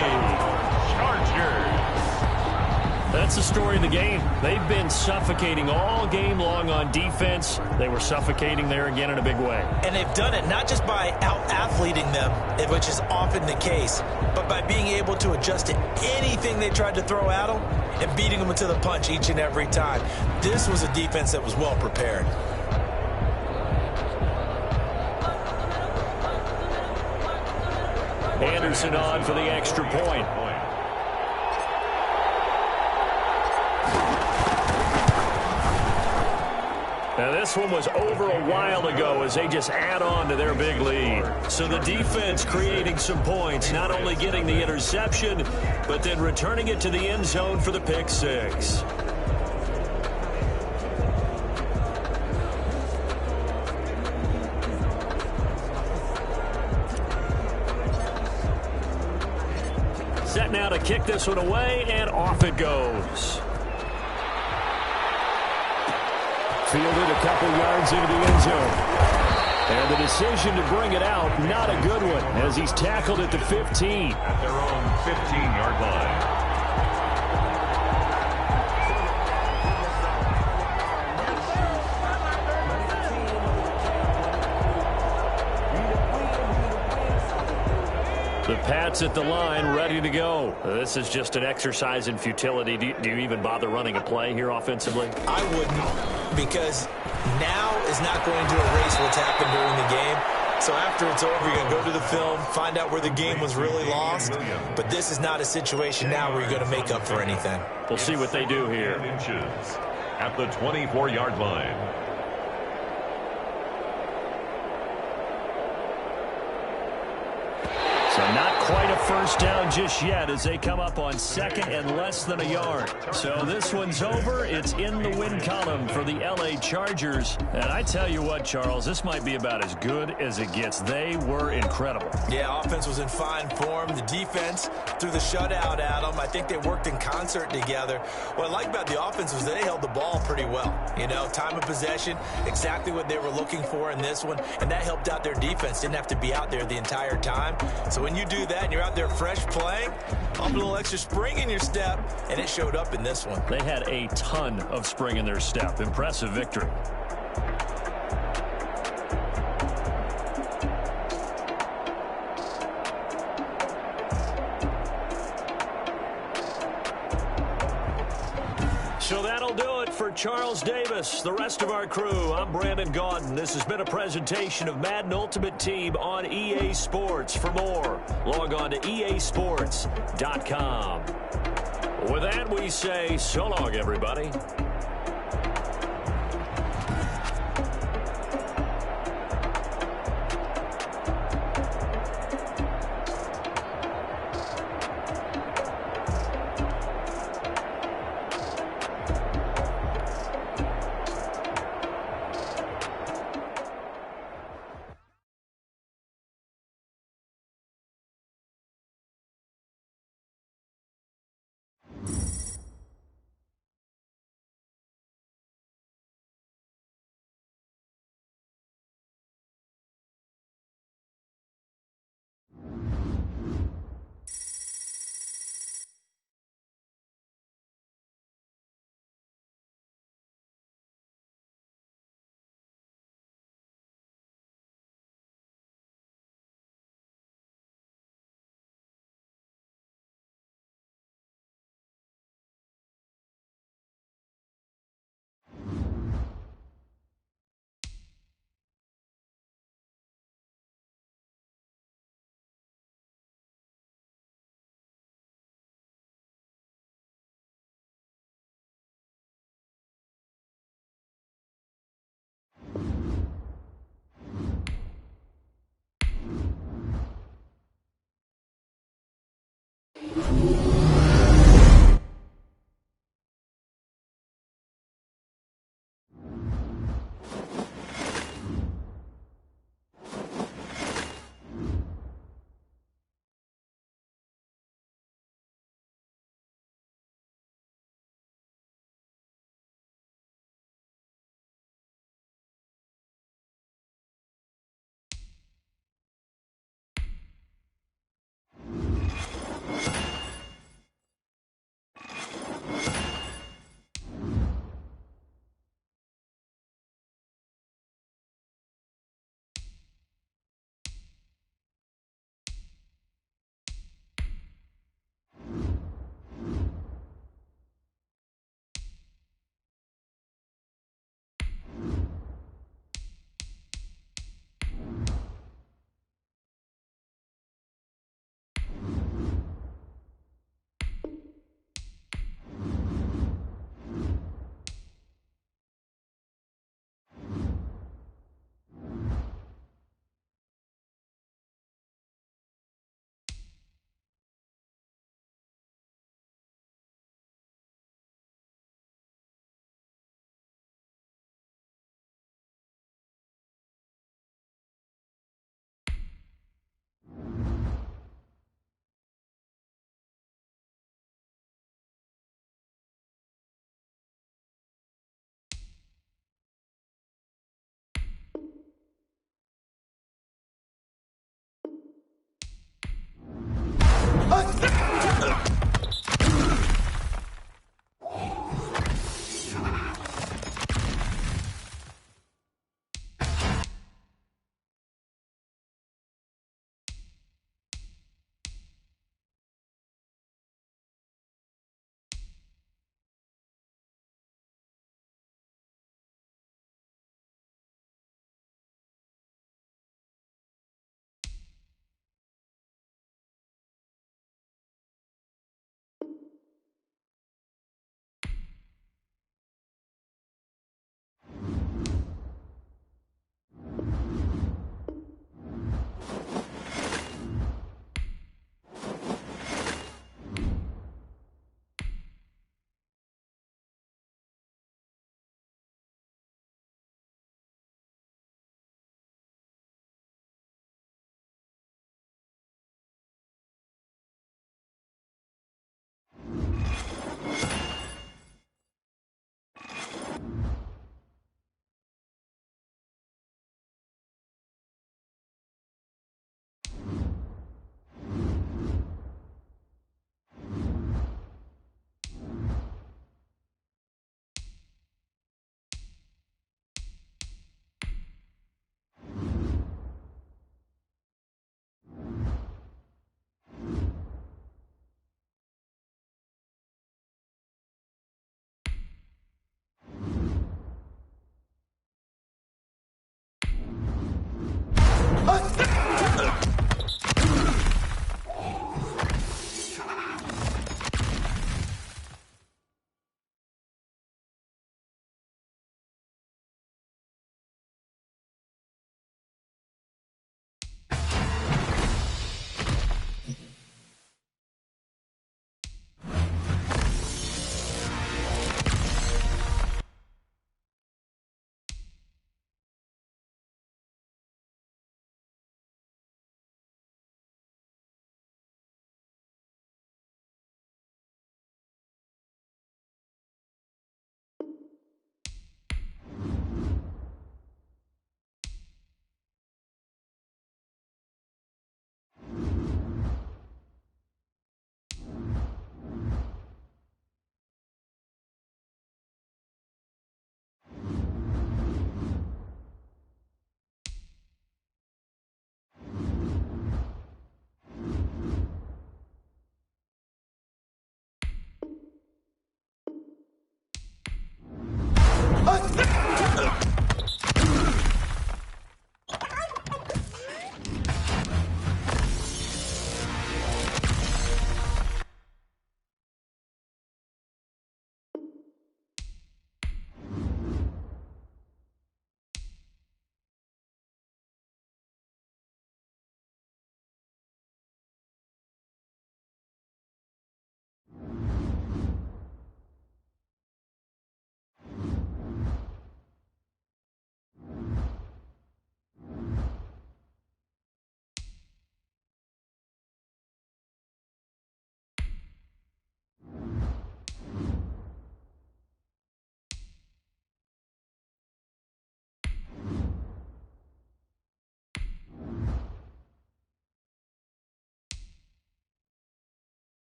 That's the story of the game. They've been suffocating all game long on defense. They were suffocating there again in a big way. And they've done it not just by out-athleting them, which is often the case, but by being able to adjust to anything they tried to throw at them and beating them to the punch each and every time. This was a defense that was well prepared. Anderson on for the extra point. Now this one was over a while ago as they just add on to their big lead. So the defense creating some points, not only getting the interception, but then returning it to the end zone for the pick 6. Set now to kick this one away, and off it goes. Fielded a couple yards into the end zone. And the decision to bring it out, not a good one, as he's tackled at the 15. At their own 15-yard line. The Pats at the line, ready to go. This is just an exercise in futility. Do you even bother running a play here offensively? I wouldn't, because now is not going to erase what's happened during the game. So after it's over, you're going to go to the film, find out where the game was really lost. But this is not a situation now where you're going to make up for anything. We'll see what they do here. Inches at the 24-yard line. So not quite a first down just yet as they come up on second and less than a yard. So this one's over. It's in the win column for the L.A. Chargers. And I tell you what, Charles, this might be about as good as it gets. They were incredible. Yeah, offense was in fine form. The defense threw the shutout at them. I think they worked in concert together. What I like about the offense was they held the ball pretty well. You know, time of possession, exactly what they were looking for in this one. And that helped out their defense. Didn't have to be out there the entire time. So when you do that and you're out there fresh playing, pump a little extra spring in your step, and it showed up in this one. They had a ton of spring in their step. Impressive victory. So that'll do it for Charles Davis. The rest of our crew, I'm Brandon Gaudin. This has been a presentation of Madden Ultimate Team on EA Sports. For more, log on to easports.com. With that, we say so long, everybody.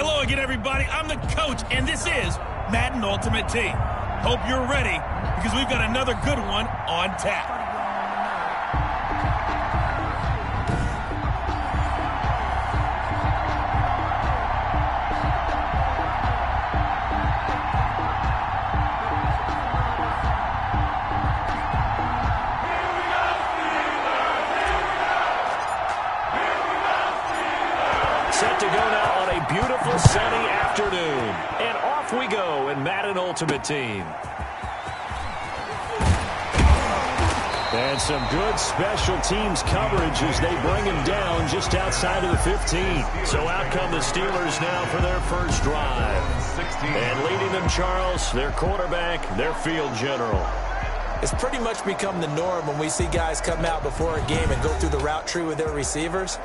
Hello again, everybody. I'm the coach, and this is Madden Ultimate Team. Hope you're ready, because we've got another good one on tap. Set to go now on a beautiful sunny afternoon. And off we go in Madden Ultimate Team. And some good special teams coverage as they bring him down just outside of the 15. So out come the Steelers now for their first drive. And leading them, Charles, their quarterback, their field general. It's pretty much become the norm when we see guys come out before a game and go through the route tree with their receivers.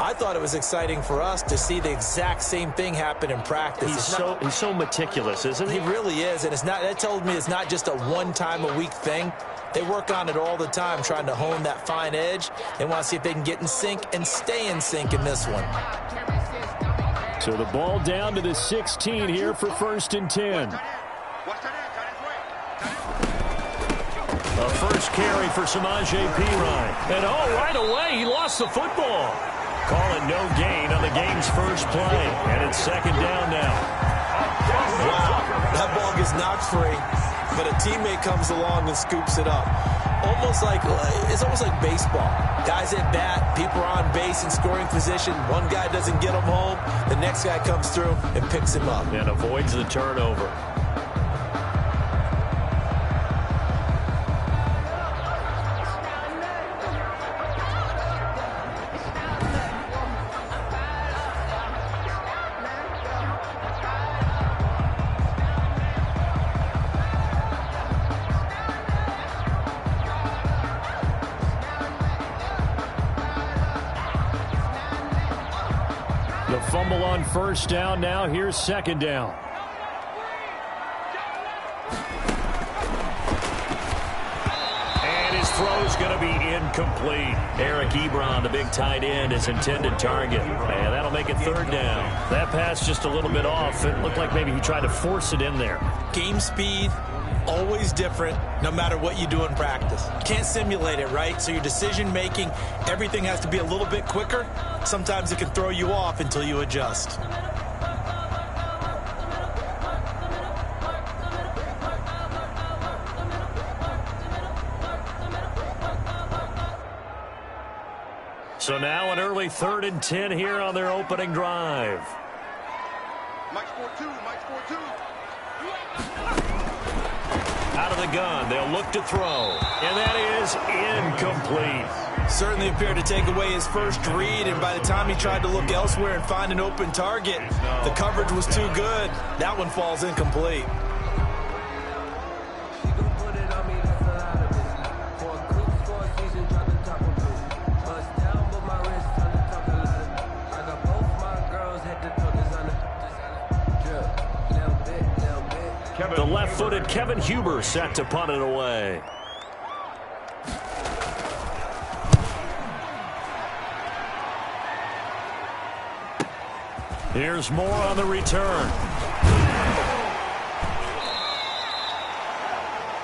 I thought it was exciting for us to see the exact same thing happen in practice. He's so meticulous, isn't he? He really is, and that told me it's not just a one-time-a-week thing. They work on it all the time, trying to hone that fine edge. They want to see if they can get in sync and stay in sync in this one. So the ball down to the 16 here for 1st and 10. A first carry for Samaje Perine. And right away, he lost the football. Call it no gain on the game's first play. And it's 2nd down now. Wow, that ball gets knocked free, but a teammate comes along and scoops it up. It's almost like baseball. Guys at bat, people are on base in scoring position. One guy doesn't get him home. The next guy comes through and picks him up. And avoids the turnover. The fumble on 1st down. Now here's 2nd down. And his throw's going to be incomplete. Eric Ebron, the big tight end, his intended target. And that'll make it 3rd down. That pass just a little bit off. It looked like maybe he tried to force it in there. Game speed, always different, no matter what you do in practice. You can't simulate it, right? So your decision-making, everything has to be a little bit quicker. Sometimes it can throw you off until you adjust. So now an early 3rd and 10 here on their opening drive. Out of the gun, they'll look to throw. And that is incomplete. Certainly appeared to take away his first read, and by the time he tried to look elsewhere and find an open target, the coverage was too good. That one falls incomplete. The left-footed Kevin Huber set to punt it away. Here's more on the return.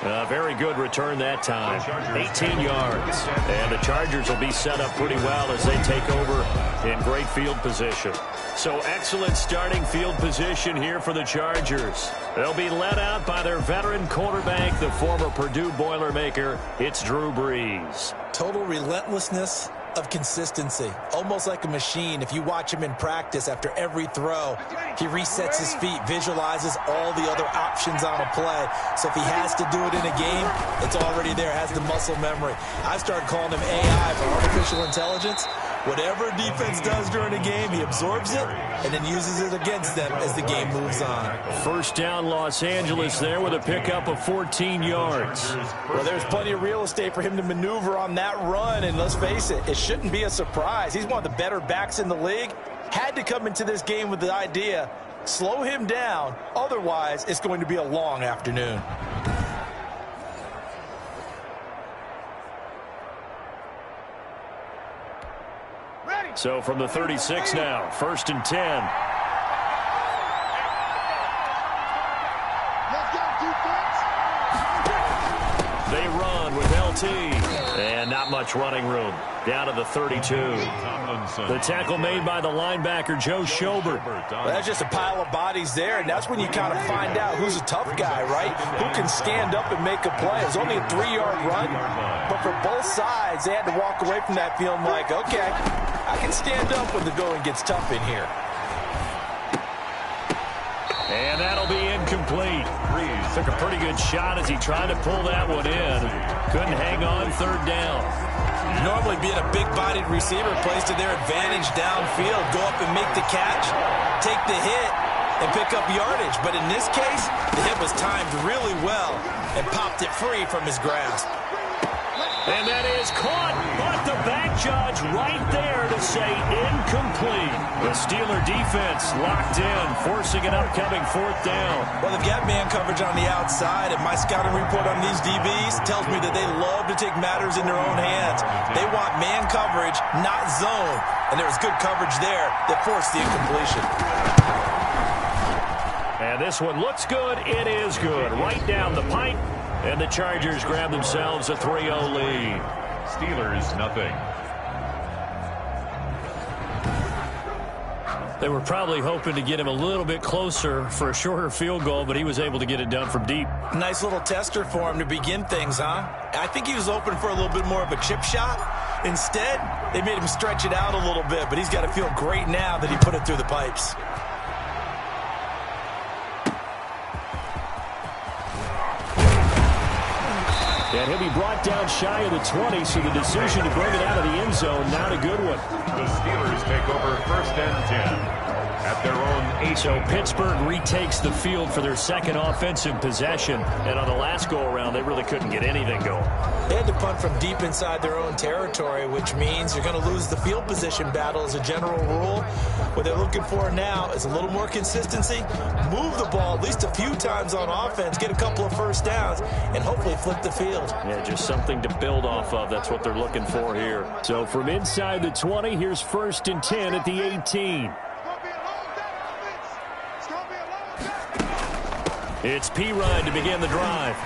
A very good return that time. 18 yards. And the Chargers will be set up pretty well as they take over in great field position. So excellent starting field position here for the Chargers. They'll be led out by their veteran quarterback, the former Purdue Boilermaker. It's Drew Brees. Total relentlessness of consistency, almost like a machine. If you watch him in practice, after every throw, he resets his feet, visualizes all the other options on a play. So if he has to do it in a game, it's already there, has the muscle memory. I started calling him AI for artificial intelligence. Whatever defense does during a game, he absorbs it and then uses it against them as the game moves on. 1st down Los Angeles there with a pickup of 14 yards. Well, there's plenty of real estate for him to maneuver on that run, and let's face it, it shouldn't be a surprise. He's one of the better backs in the league. Had to come into this game with the idea, slow him down, otherwise it's going to be a long afternoon. So from the 36 now, 1st and 10. They run with LT. And not much running room. Down to the 32. The tackle made by the linebacker, Joe Schobert. Well, that's just a pile of bodies there, and that's when you kind of find out who's a tough guy, right? Who can stand up and make a play. It was only a 3-yard run, but for both sides, they had to walk away from that feeling like, okay, I can stand up when the going gets tough in here. And that'll be incomplete. Took a pretty good shot as he tried to pull that one in. Couldn't hang on, third down. Normally being a big-bodied receiver plays to their advantage downfield. Go up and make the catch, take the hit, and pick up yardage. But in this case, the hit was timed really well and popped it free from his grasp. And that is caught, but the back judge right there to say incomplete. The Steeler defense locked in, forcing an upcoming fourth down. Well, they've got man coverage on the outside, and my scouting report on these DBs tells me that they love to take matters in their own hands. They want man coverage, not zone. And there was good coverage there that forced the incompletion. And this one looks good. It is good. Right down the pipe. And the Chargers grab themselves a 3-0 lead. Steelers, nothing. They were probably hoping to get him a little bit closer for a shorter field goal, but he was able to get it done from deep. Nice little tester for him to begin things, huh? I think he was open for a little bit more of a chip shot. Instead, they made him stretch it out a little bit, but he's got to feel great now that he put it through the pipes. And he'll be brought down shy of the 20, so the decision to bring it out of the end zone, not a good one. The Steelers take over 1st and 10 at their own 8. So Pittsburgh retakes the field for their second offensive possession. And on the last go-around, they really couldn't get anything going. They had to punt from deep inside their own territory, which means you're going to lose the field position battle as a general rule. What they're looking for now is a little more consistency, move the ball at least a few times on offense, get a couple of first downs, and hopefully flip the field. Yeah, just something to build off of. That's what they're looking for here. So from inside the 20, here's 1st and 10 at the 18. It's P-Ryan to begin the drive.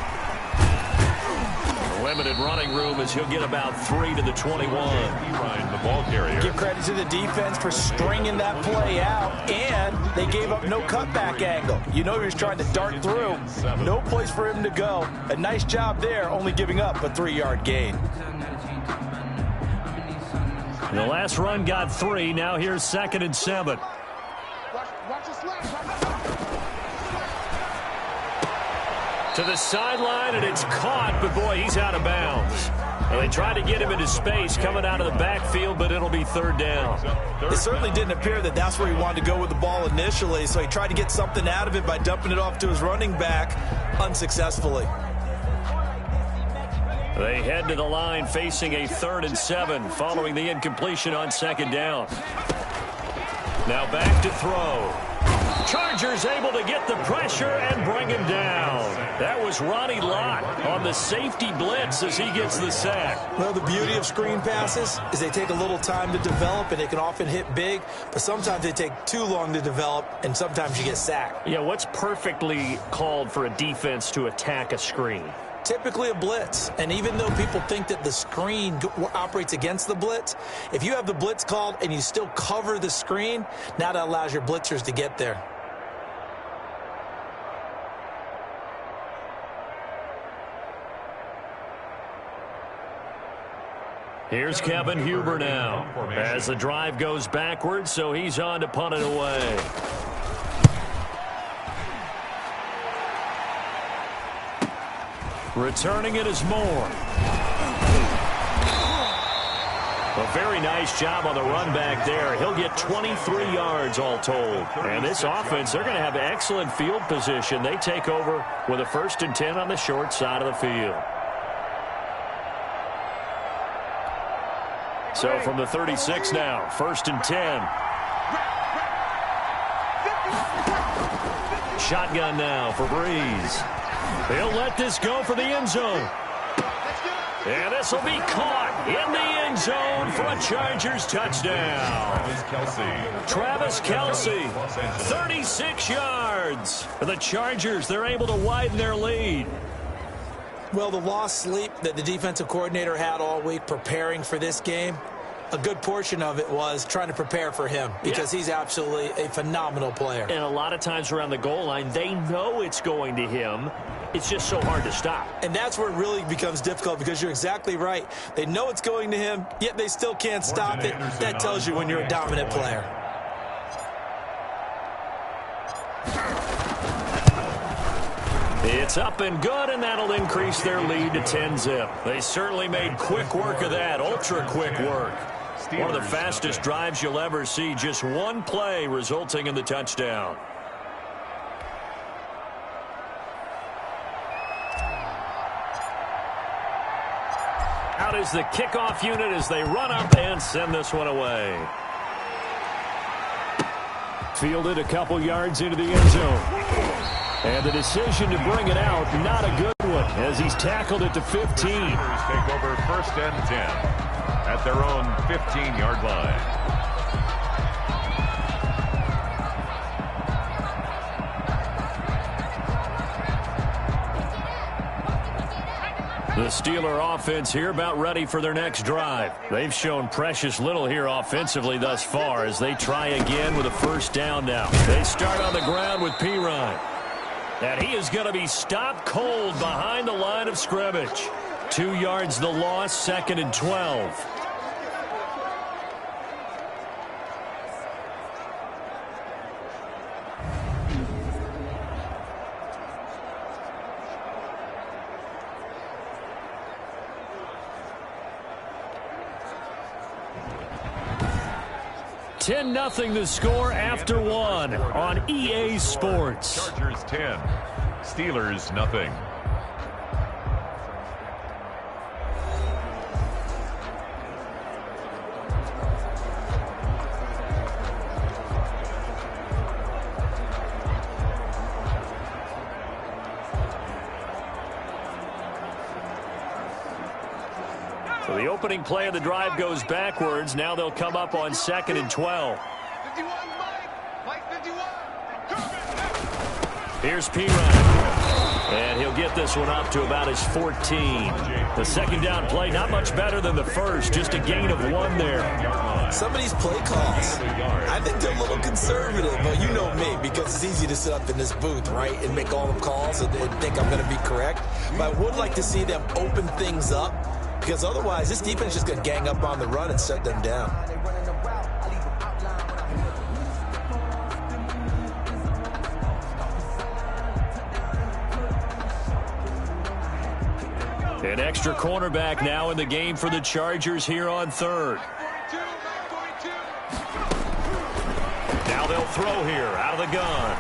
Limited running room as he'll get about 3 to the 21. P-Ryan, the ball carrier. Give credit to the defense for stringing that play out, and they gave up no cutback angle. You know he was trying to dart through. No place for him to go. A nice job there, only giving up a 3-yard gain. The last run got 3. Now here's 2nd and 7. To the sideline, and it's caught, but boy, he's out of bounds. Well, they tried to get him into space coming out of the backfield, but it'll be 3rd down. It certainly didn't appear that that's where he wanted to go with the ball initially, so he tried to get something out of it by dumping it off to his running back unsuccessfully. They head to the line facing a 3rd and 7 following the incompletion on 2nd down. Now back to throw. Chargers able to get the pressure and bring him down. That was Ronnie Lott on the safety blitz as he gets the sack. Well, the beauty of screen passes is they take a little time to develop, and they can often hit big, but sometimes they take too long to develop, and sometimes you get sacked. Yeah, what's perfectly called for a defense to attack a screen? Typically a blitz, and even though people think that the screen operates against the blitz, if you have the blitz called and you still cover the screen, now that allows your blitzers to get there. Here's Kevin Huber now as the drive goes backwards, so he's on to punt it away. Returning it is Moore. A very nice job on the run back there. He'll get 23 yards all told. And this offense, they're going to have excellent field position. They take over with a 1st and 10 on the short side of the field. So from the 36 now, 1st and 10. Shotgun now for Breeze. They'll let this go for the end zone. And this will be caught in the end zone for a Chargers touchdown. Travis Kelce, 36 yards. For the Chargers, they're able to widen their lead. Well, the lost sleep that the defensive coordinator had all week preparing for this game, a good portion of it was trying to prepare for him because he's absolutely a phenomenal player. And a lot of times around the goal line, they know it's going to him. It's just so hard to stop. And that's where it really becomes difficult because you're exactly right. They know it's going to him, yet they still can't stop it. That tells you when you're a dominant player. It's up and good, and that'll increase their lead to 10-zip. They certainly made quick work of that, ultra-quick work. One of the fastest drives you'll ever see, just one play resulting in the touchdown. Out is the kickoff unit as they run up and send this one away. Fielded a couple yards into the end zone. And the decision to bring it out, not a good one, as he's tackled it to 15. Take over 1st and 10 at their own 15-yard line. The Steeler offense here about ready for their next drive. They've shown precious little here offensively thus far as they try again with a 1st down now. They start on the ground with Pirine. And he is going to be stopped cold behind the line of scrimmage. 2 yards the loss, 2nd and 12. $10-0 the score after 1 on EA Sports. Chargers 10, Steelers nothing. So the opening play of the drive goes backwards. Now they'll come up on 2nd and 12. 51, Mike 51. Here's Pirine. And he'll get this one up to about his 14. The 2nd down play, not much better than the first. Just a gain of 1 there. Some of these play calls, I think they're a little conservative, but you know me, because it's easy to sit up in this booth, right, and make all the calls and think I'm going to be correct. But I would like to see them open things up, because otherwise this defense is just going to gang up on the run and shut them down. An extra cornerback now in the game for the Chargers here on 3rd. Now they'll throw here out of the gun.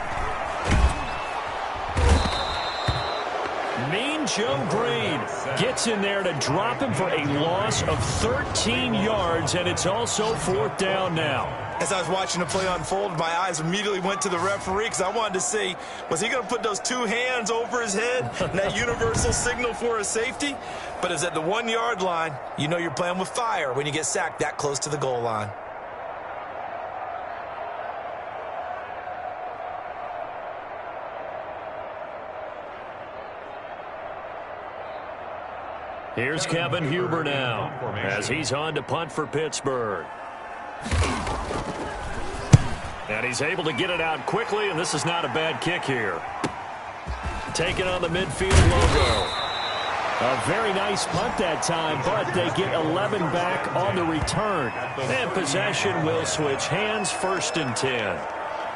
Mean Joe Green gets in there to drop him for a loss of 13 yards, and it's also 4th down now. As I was watching the play unfold, my eyes immediately went to the referee because I wanted to see, was he going to put those 2 hands over his head, that universal signal for a safety? But it's at the 1-yard line. You know you're playing with fire when you get sacked that close to the goal line. Here's Kevin Huber now as he's on to punt for Pittsburgh. And he's able to get it out quickly, and this is not a bad kick here. Taking on the midfield logo. A very nice punt that time, but they get 11 back on the return. And possession will switch hands, 1st and 10.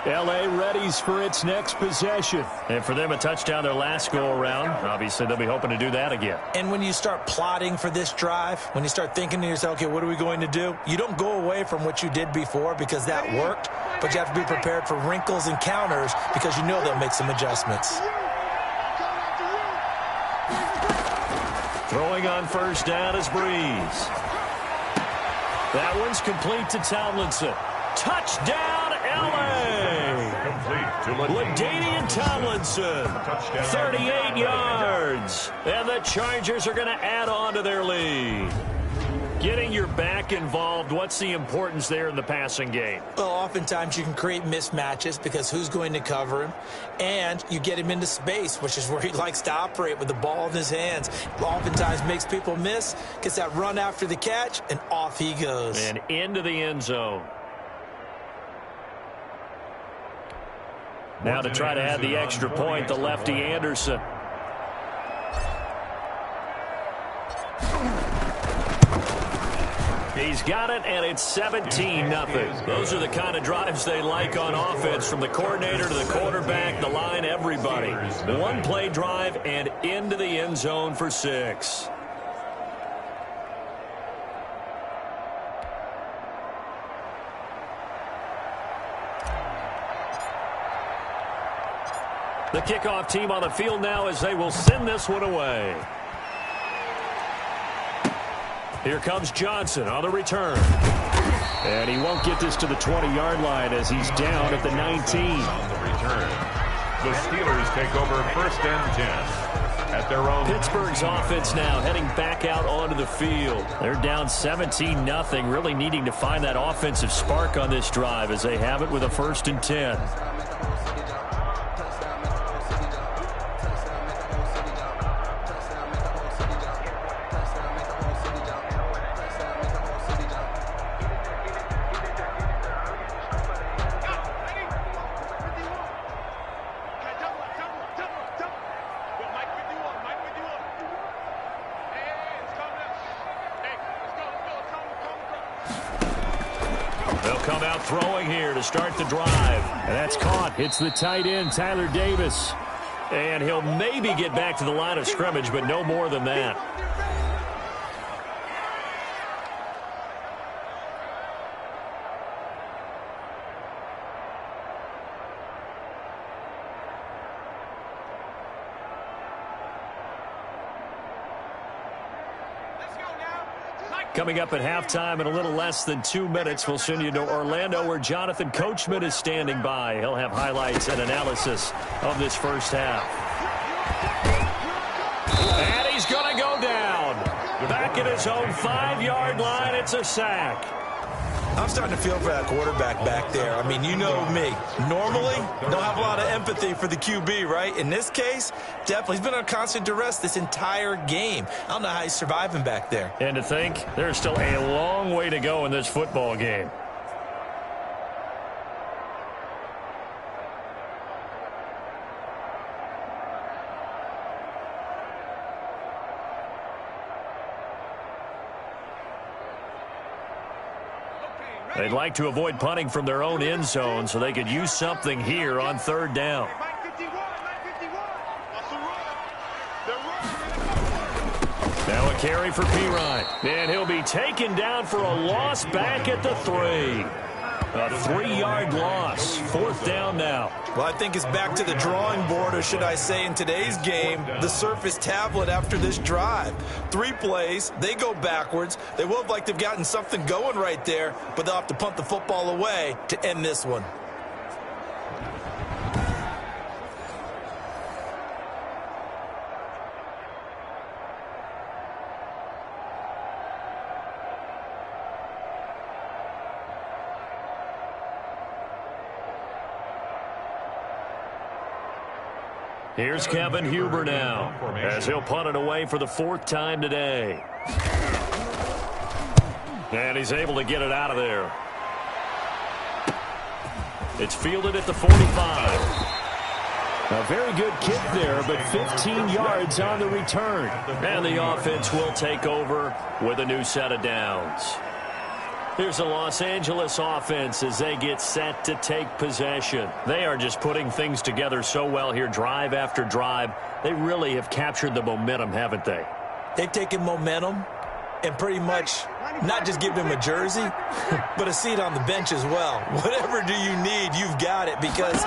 L.A. readies for its next possession. And for them, a touchdown their last go-around. Obviously, they'll be hoping to do that again. And when you start plotting for this drive, when you start thinking to yourself, okay, what are we going to do? You don't go away from what you did before because that worked, but you have to be prepared for wrinkles and counters because you know they'll make some adjustments. Throwing on 1st down is Breeze. That one's complete to Tomlinson. Touchdown, L.A. Complete. LaDainian Tomlinson, 38 yards. And the Chargers are going to add on to their lead. Getting your back involved, what's the importance there in the passing game? Well, oftentimes you can create mismatches because who's going to cover him? And you get him into space, which is where he likes to operate with the ball in his hands. Oftentimes makes people miss, gets that run after the catch, and off he goes. And into the end zone. Now to try to add the extra point, the lefty Anderson. He's got it, and it's 17-0. Those are the kind of drives they like on offense, from the coordinator to the quarterback, the line, everybody. One-play drive and into the end zone for 6. The kickoff team on the field now as they will send this one away. Here comes Johnson on the return. And he won't get this to the 20-yard line as he's down at the 19. On the return, the Steelers take over 1st and 10 at their own. Pittsburgh's offense now heading back out onto the field. They're down 17-0, really needing to find that offensive spark on this drive as they have it with a 1st and 10. Come out throwing here to start the drive. And that's caught. It's the tight end, Tyler Davis. And he'll maybe get back to the line of scrimmage, but no more than that. Coming up at halftime in a little less than 2 minutes, we'll send you to Orlando where Jonathan Coachman is standing by. He'll have highlights and analysis of this first half. And he's going to go down. Back at his own 5-yard line, it's a sack. I'm starting to feel for that quarterback back there. I mean, you know me. Normally, don't have a lot of empathy for the QB, right? In this case, definitely. He's been on constant duress this entire game. I don't know how he's surviving back there. And to think, there's still a long way to go in this football game. They'd like to avoid punting from their own end zone so they could use something here on 3rd down. Now a carry for Pirine. And he'll be taken down for a loss back at the 3. A 3-yard loss. 4th down now. Well, I think it's back to the drawing board, or should I say in today's game, the Surface tablet after this drive. 3 plays, they go backwards. They will have liked to have gotten something going right there, but they'll have to punt the football away to end this one. Here's Kevin Huber now, as he'll punt it away for the 4th time today. And he's able to get it out of there. It's fielded at the 45. A very good kick there, but 15 yards on the return. And the offense will take over with a new set of downs. Here's the Los Angeles offense as they get set to take possession. They are just putting things together so well here, drive after drive. They really have captured the momentum, haven't they? They've taken momentum and pretty much not just give him a jersey, but a seat on the bench as well. Whatever do you need, you've got it, because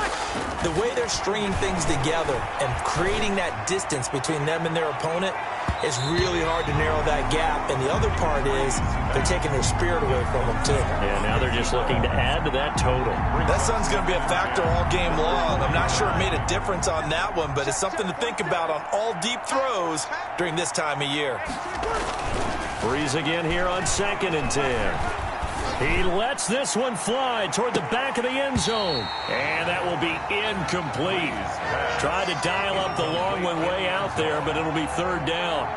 the way they're stringing things together and creating that distance between them and their opponent, it's really hard to narrow that gap. And the other part is they're taking their spirit away from them, too. Yeah, now they're just looking to add to that total. That sun's going to be a factor all game long. I'm not sure it made a difference on that one, but it's something to think about on all deep throws during this time of year. Breeze again here on 2nd and 10. He lets this one fly toward the back of the end zone. And that will be incomplete. Tried to dial up the long one way out there, but it'll be 3rd down.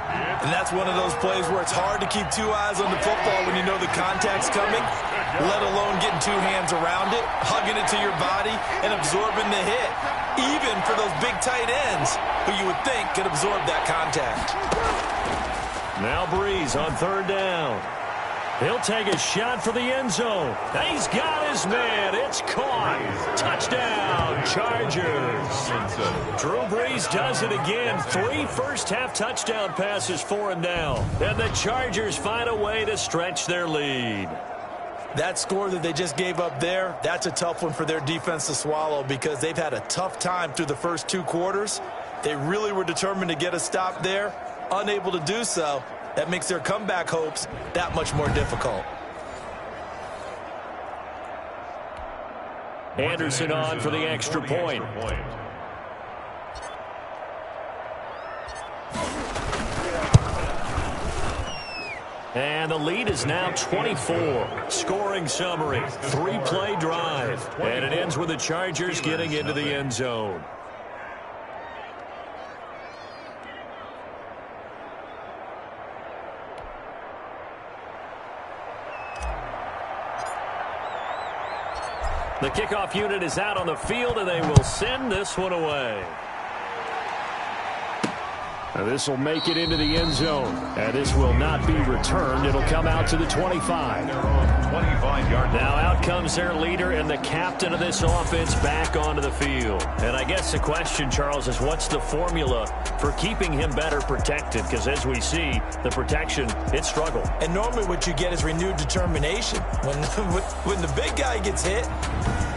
And that's one of those plays where it's hard to keep 2 eyes on the football when you know the contact's coming, let alone getting 2 hands around it, hugging it to your body, and absorbing the hit. Even for those big tight ends who you would think could absorb that contact. Now Breeze on 3rd down. He'll take a shot for the end zone. He's got his man. It's caught. Touchdown, Chargers. Drew Brees does it again. 3 first-half touchdown passes for him now. And the Chargers find a way to stretch their lead. That score that they just gave up there, that's a tough one for their defense to swallow because they've had a tough time through the first 2 quarters. They really were determined to get a stop there, unable to do so. That makes their comeback hopes that much more difficult. Anderson on for the extra point. And the lead is now 24. Scoring summary, 3-play drive. And it ends with the Chargers getting into the end zone. The kickoff unit is out on the field, and they will send this one away. Now this will make it into the end zone, and this will not be returned. It'll come out to the 25. Now out comes their leader and the captain of this offense back onto the field. And I guess the question, Charles, is what's the formula for keeping him better protected? Because as we see, the protection, it struggled. And normally what you get is renewed determination. When the big guy gets hit,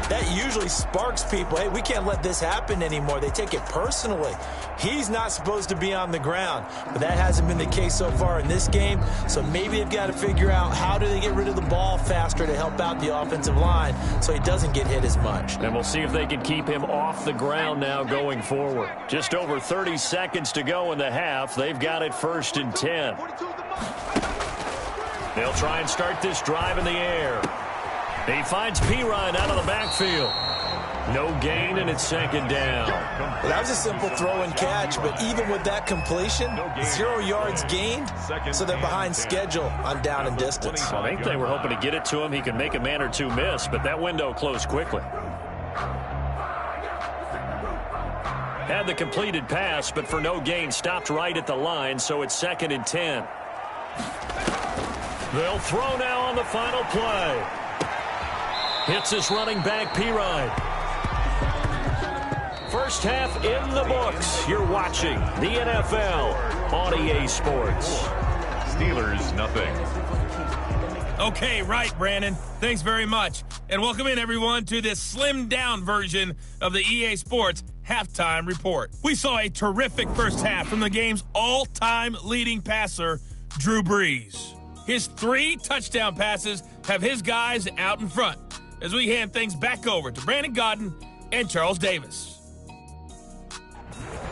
that usually sparks people. Hey, we can't let this happen anymore. They take it personally. He's not supposed to be on the ground, but that hasn't been the case so far in this game. So maybe they've got to figure out how do they get rid of the ball faster to help out the offensive line so he doesn't get hit as much. And we'll see if they can keep him off the ground now going forward. Just over 30 seconds to go in the half. They've got it 1st and 10. They'll try and start this drive in the air. He finds Pirine out of the backfield. No gain, and it's 2nd down. Well, that was a simple throw and catch, but even with that completion, 0 yards gained, so they're behind schedule on down and distance. I think they were hoping to get it to him. He could make a man or 2 miss, but that window closed quickly. Had the completed pass, but for no gain, stopped right at the line, so it's 2nd and 10. They'll throw now on the final play. Hits his running back, Pirine. First half in the books. You're watching the NFL on EA Sports. Steelers, nothing. Okay, right, Brandon. Thanks very much. And welcome in, everyone, to this slimmed-down version of the EA Sports Halftime Report. We saw a terrific first half from the game's all-time leading passer, Drew Brees. His 3 touchdown passes have his guys out in front as we hand things back over to Brandon Gaudin and Charles Davis.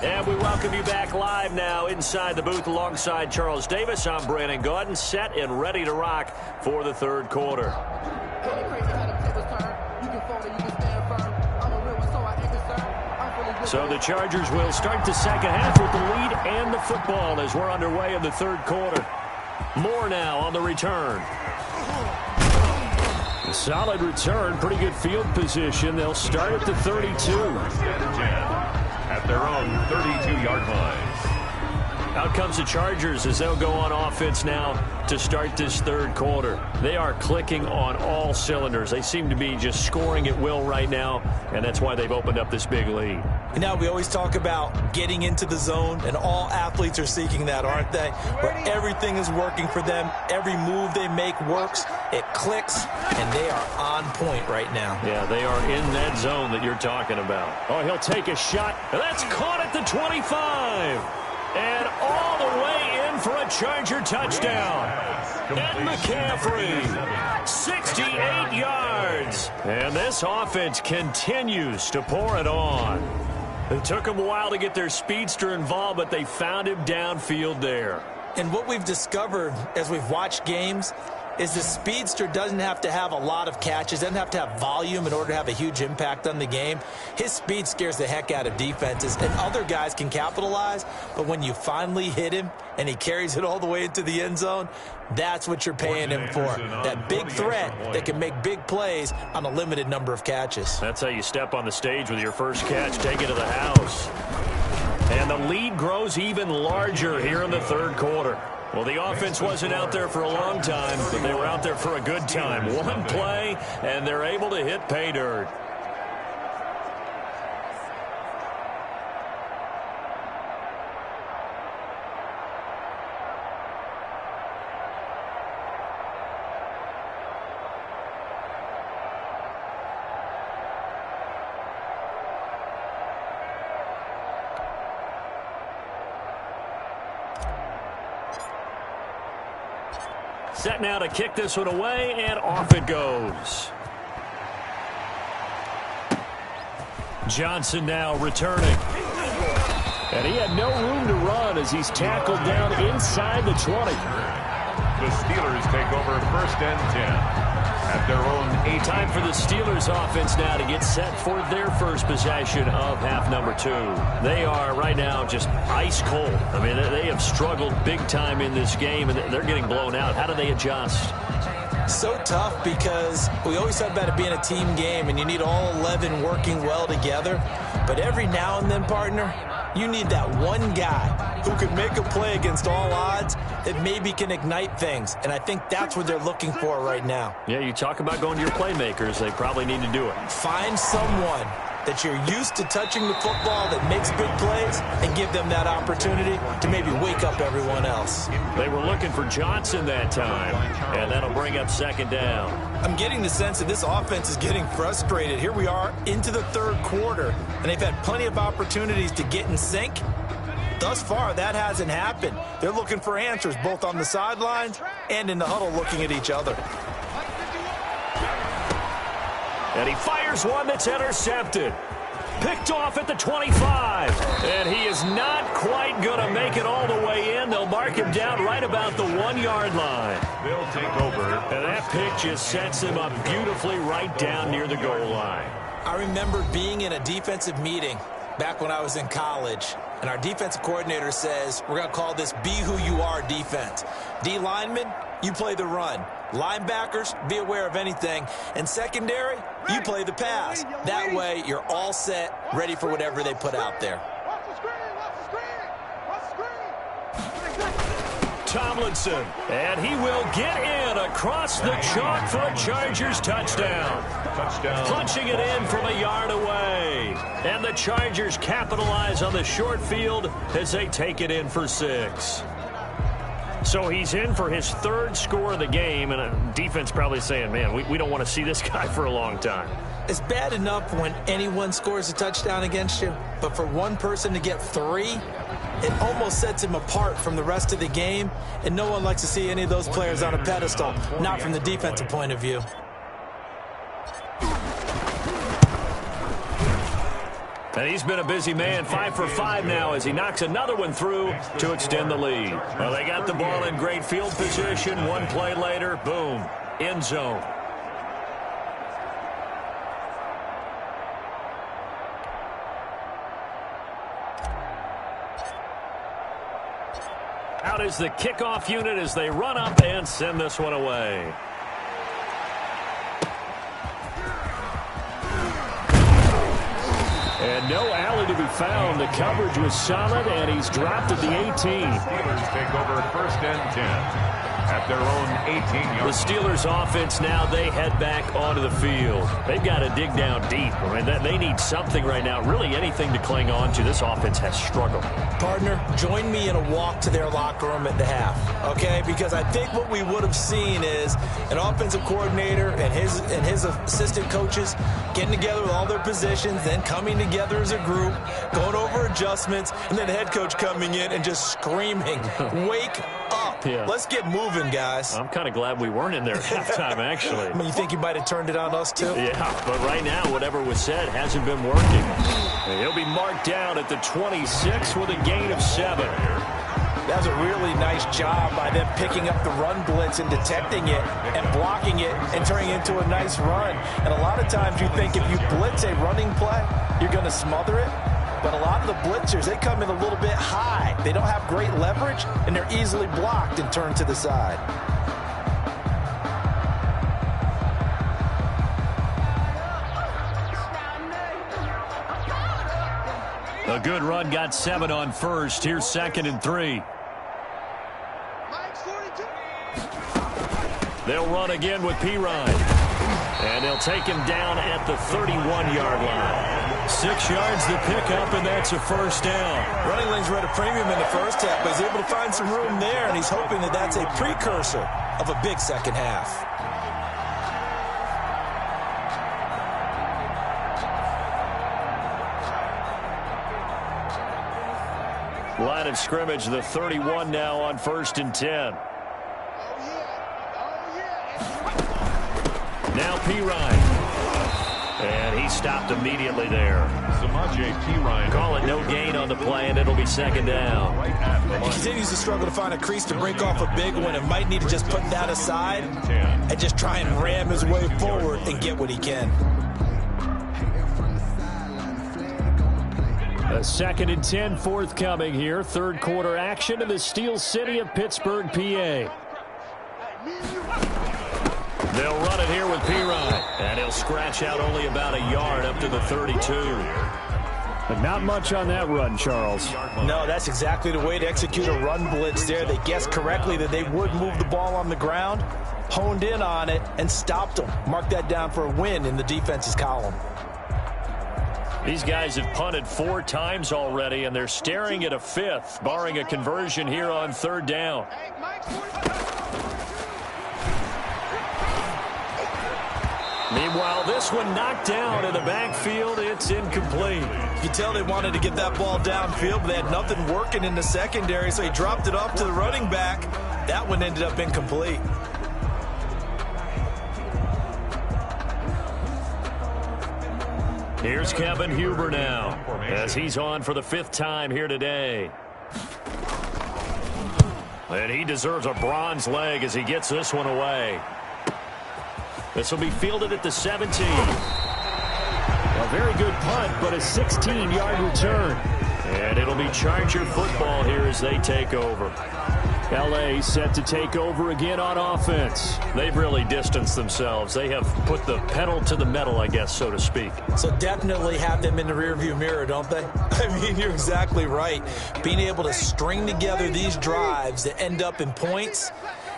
And we welcome you back live now inside the booth alongside Charles Davis. I'm Brandon Gaudin, set and ready to rock for the 3rd quarter. So the Chargers will start the second half with the lead and the football as we're underway in the 3rd quarter. More now on the return. A solid return, pretty good field position. They'll start at the 32. At their own 32-yard line. Out comes the Chargers as they'll go on offense now to start this 3rd quarter. They are clicking on all cylinders. They seem to be just scoring at will right now, and that's why they've opened up this big lead. You know, we always talk about getting into the zone, and all athletes are seeking that, aren't they? Where everything is working for them, every move they make works, it clicks, and they are on point right now. Yeah, they are in that zone that you're talking about. Oh, he'll take a shot. That's caught at the 25. And all the way in for a Charger touchdown. And McCaffrey, 68 yards. And this offense continues to pour it on. It took them a while to get their speedster involved, but they found him downfield there. And what we've discovered as we've watched games is the speedster doesn't have to have a lot of catches, doesn't have to have volume in order to have a huge impact on the game. His speed scares the heck out of defenses, and other guys can capitalize, but when you finally hit him and he carries it all the way into the end zone, that's what you're paying him for. That big threat that can make big plays on a limited number of catches. That's how you step on the stage with your first catch, take it to the house. And the lead grows even larger here in the third quarter. Well, the offense wasn't out there for a long time, but they were out there for a good time. One play, and they're able to hit pay dirt. Set now to kick this one away, and off it goes. Johnson now returning. And he had no room to run as he's tackled down inside the 20. The Steelers take over 1st and 10 at their own 8. Time for the Steelers offense now to get set for their first possession of half number 2. They are right now just ice cold. I mean, they have struggled big time in this game, and they're getting blown out. How do they adjust? So tough because we always talk about it being a team game, and you need all 11 working well together. But every now and then, partner, you need that one guy who can make a play against all odds that maybe can ignite things. And I think that's what they're looking for right now. Yeah, you talk about going to your playmakers. They probably need to do it. Find someone that you're used to touching the football that makes big plays and give them that opportunity to maybe wake up everyone else. They were looking for Johnson that time, and that'll bring up 2nd down. I'm getting the sense that this offense is getting frustrated. Here we are into the third quarter, and they've had plenty of opportunities to get in sync. Thus far, that hasn't happened. They're looking for answers both on the sidelines and in the huddle looking at each other. And he fires one that's intercepted. Picked off at the 25. And he is not quite going to make it all the way in. They'll mark him down right about the 1-yard line. They'll take over. And that pick just sets him up beautifully right down near the goal line. I remember being in a defensive meeting back when I was in college, and our defensive coordinator says, we're going to call this Be Who You Are defense. D linemen, you play the run. Linebackers, be aware of anything. And secondary, you play the pass. That way, you're all set, ready for whatever they put out there. Tomlinson, and he will get in across the chalk for a Chargers touchdown. Punching it in from a yard away. And the Chargers capitalize on the short field as they take it in for 6. So he's in for his 3rd score of the game, and a defense probably saying, man, we don't want to see this guy for a long time. It's bad enough when anyone scores a touchdown against you, but for one person to get 3, it almost sets him apart from the rest of the game, and no one likes to see any of those players on a pedestal, not from the defensive point of view. And he's been a busy man, 5 for 5 now as he knocks another one through to extend the lead. Well, they got the ball in great field position. One play later, boom, end zone. Out is the kickoff unit as they run up and send this one away. And no alley to be found. The coverage was solid, and he's dropped at the 18. Steelers take over 1st and 10 at their own 18-yard. The Steelers offense now, they head back onto the field. They've got to dig down deep. I mean, they need something right now, really anything to cling on to. This offense has struggled. Partner, join me in a walk to their locker room at the half, okay? Because I think what we would have seen is an offensive coordinator and his assistant coaches getting together with all their positions, then coming together as a group, going over adjustments, and then the head coach coming in and just screaming, wake up. Yeah. Let's get moving, guys. I'm kind of glad we weren't in there at halftime, actually. I mean, you think you might have turned it on us, too? Yeah, but right now, whatever was said hasn't been working. And he'll be marked down at the 26 with a gain of 7. That was a really nice job by them picking up the run blitz and detecting it and blocking it and turning it into a nice run. And a lot of times you think if you blitz a running play, you're going to smother it. But a lot of the blitzers, they come in a little bit high. They don't have great leverage, and they're easily blocked and turned to the side. A good run got 7 on first. Here's 2nd and 3. They'll run again with Pirine. And they'll take him down at the 31-yard line. 6 yards to pick up, and that's a first down. Running lanes were at a premium in the first half, but he's able to find some room there, and he's hoping that that's a precursor of a big second half. Line of scrimmage, the 31 now on 1st and 10. Now Pirine. And he stopped immediately there. Call it no gain on the play, and it'll be 2nd down. He continues to struggle to find a crease to break off a big one and might need to just put that aside and just try and ram his way forward and get what he can. A 2nd and 10 forthcoming here. Third quarter action in the Steel City of Pittsburgh, PA. They'll run it here with Pirine. And he'll scratch out only about a yard up to the 32. But not much on that run, Charles. No, that's exactly the way to execute a run blitz there. They guessed correctly that they would move the ball on the ground, honed in on it, and stopped them. Mark that down for a win in the defense's column. These guys have punted 4 times already, and they're staring at a 5th, barring a conversion here on 3rd down. Meanwhile, this one knocked down in the backfield. It's incomplete. You can tell they wanted to get that ball downfield, but they had nothing working in the secondary, so he dropped it off to the running back. That one ended up incomplete. Here's Kevin Huber now, as he's on for the 5th time here today. And he deserves a bronze leg as he gets this one away. This will be fielded at the 17. A very good punt, but a 16-yard return. And it'll be Charger football here as they take over. L.A. set to take over again on offense. They've really distanced themselves. They have put the pedal to the metal, I guess, so to speak. So definitely have them in the rearview mirror, don't they? I mean, you're exactly right. Being able to string together these drives that end up in points,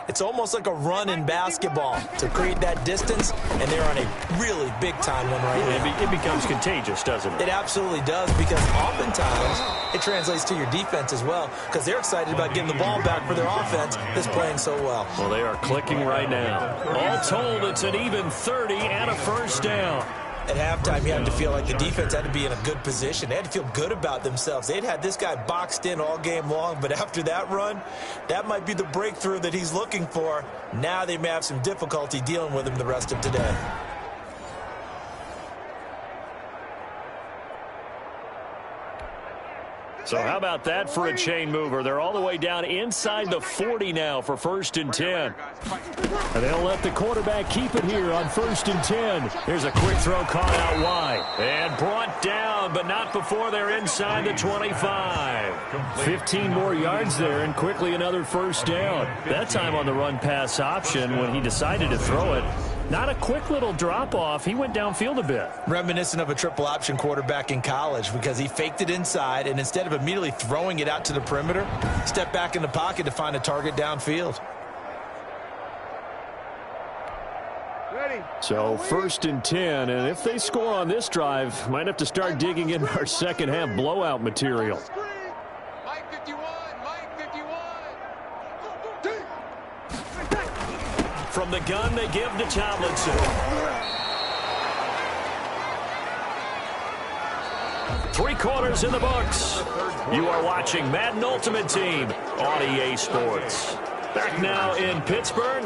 it's almost like a run in basketball to create that distance, and they're on a really big-time one right now. It becomes contagious, doesn't it? It absolutely does, because oftentimes it translates to your defense as well, because they're excited about getting the ball back for their offense that's playing so well. Well, they are clicking right now. All told, it's an even 30 and a first down. At halftime, you had to feel like the defense had to be in a good position. They had to feel good about themselves. They'd had this guy boxed in all game long, but after that run, that might be the breakthrough that he's looking for. Now they may have some difficulty dealing with him the rest of today. So how about that for a chain mover? They're all the way down inside the 40 now for 1st and 10. And they'll let the quarterback keep it here on 1st and 10. Here's a quick throw caught out wide. And brought down, but not before they're inside the 25. 15 more yards there, and quickly another first down. That time on the run-pass option when he decided to throw it. Not a quick little drop-off. He went downfield a bit. Reminiscent of a triple option quarterback in college, because he faked it inside, and instead of immediately throwing it out to the perimeter, stepped back in the pocket to find a target downfield. So 1st and 10, and if they score on this drive, might have to start digging in our second half blowout material. Mike 51, Mike 51. From the gun, they give to Tomlinson. 3 quarters in the books. You are watching Madden Ultimate Team on EA Sports. Back now in Pittsburgh.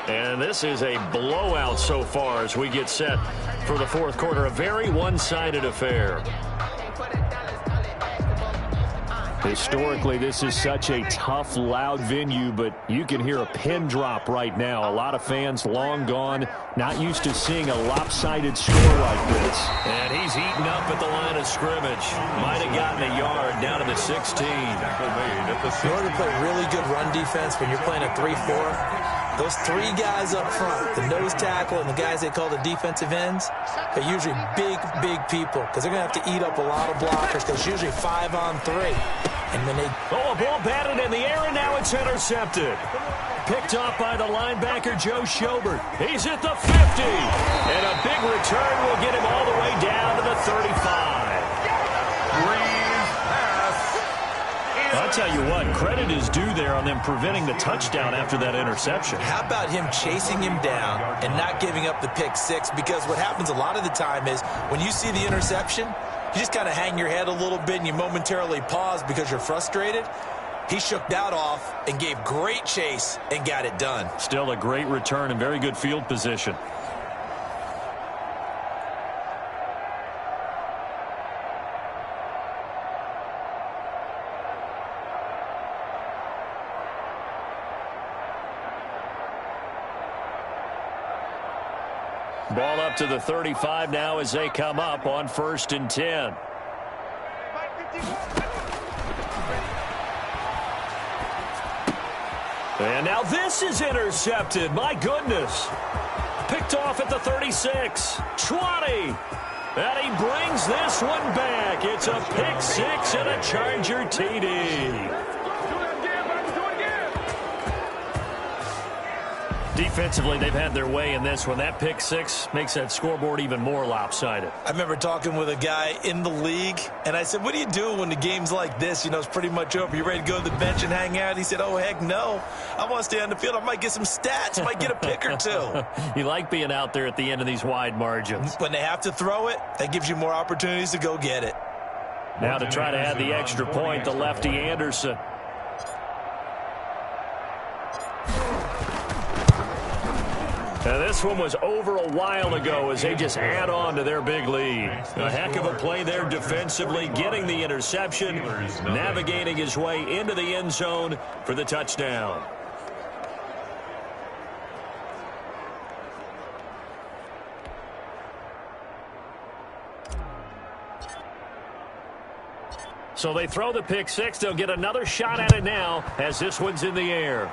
And this is a blowout so far as we get set for the 4th quarter. A very one-sided affair. Historically, this is such a tough, loud venue, but you can hear a pin drop right now. A lot of fans long gone, not used to seeing a lopsided score like this. And he's eaten up at the line of scrimmage. Might have gotten a yard down to the 16. In order to play really good run defense when you're playing a 3-4, those 3 guys up front, the nose tackle and the guys they call the defensive ends, are usually big, big people because they're going to have to eat up a lot of blockers because it's usually 5 on 3. And when they... Oh, a ball batted in the air, and now it's intercepted. Picked off by the linebacker, Joe Schobert. He's at the 50. And a big return will get him all the way down to the 35. I'll tell you what, credit is due there on them preventing the touchdown after that interception. How about him chasing him down and not giving up the pick 6? Because what happens a lot of the time is when you see the interception, you just kind of hang your head a little bit and you momentarily pause because you're frustrated. He shook that off and gave great chase and got it done. Still a great return and very good field position. Ball up to the 35 now as they come up on 1st and 10. And now this is intercepted. My goodness. Picked off at the 36. 20. And he brings this one back. It's a pick 6 and a Charger TD. Defensively, they've had their way in this one. That pick 6 makes that scoreboard even more lopsided. I remember talking with a guy in the league, and I said, what do you do when the game's like this? You know, it's pretty much over. You ready to go to the bench and hang out? He said, oh, heck no. I want to stay on the field. I might get some stats. Might get a pick or 2. You like being out there at the end of these wide margins. When they have to throw it, that gives you more opportunities to go get it. Now to try to add the extra point, the lefty Anderson. Now this one was over a while ago as they just add on to their big lead. A heck of a play there defensively, getting the interception, navigating his way into the end zone for the touchdown. So they throw the pick 6. They'll get another shot at it now as this one's in the air.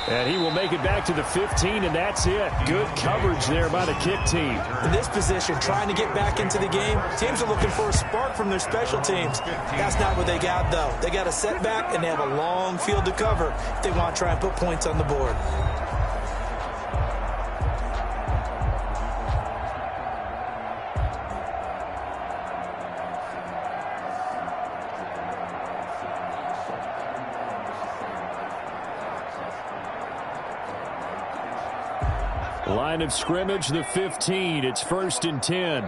And he will make it back to the 15, and that's it. Good coverage there by the kick team. In this position, trying to get back into the game, teams are looking for a spark from their special teams. That's not what they got, though. They got a setback, and they have a long field to cover if they want to try and put points on the board. Line of scrimmage, the 15. It's 1st and 10.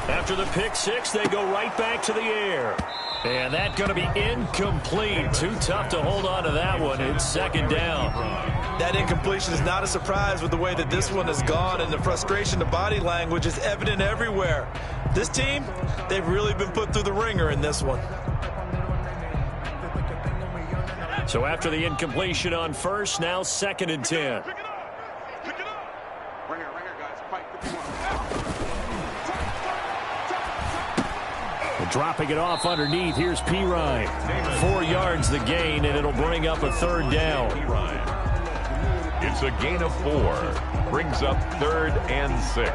After the pick 6, they go right back to the air. And that's going to be incomplete. Too tough to hold on to that one. It's 2nd down. That incompletion is not a surprise with the way that this one has gone, and the frustration, the body language is evident everywhere. This team, they've really been put through the ringer in this one. So after the incompletion on 1st, now 2nd and 10. Dropping it off underneath. Here's P. Ryan. 4 yards the gain, and it'll bring up a 3rd down. It's a gain of 4. Brings up 3rd and 6.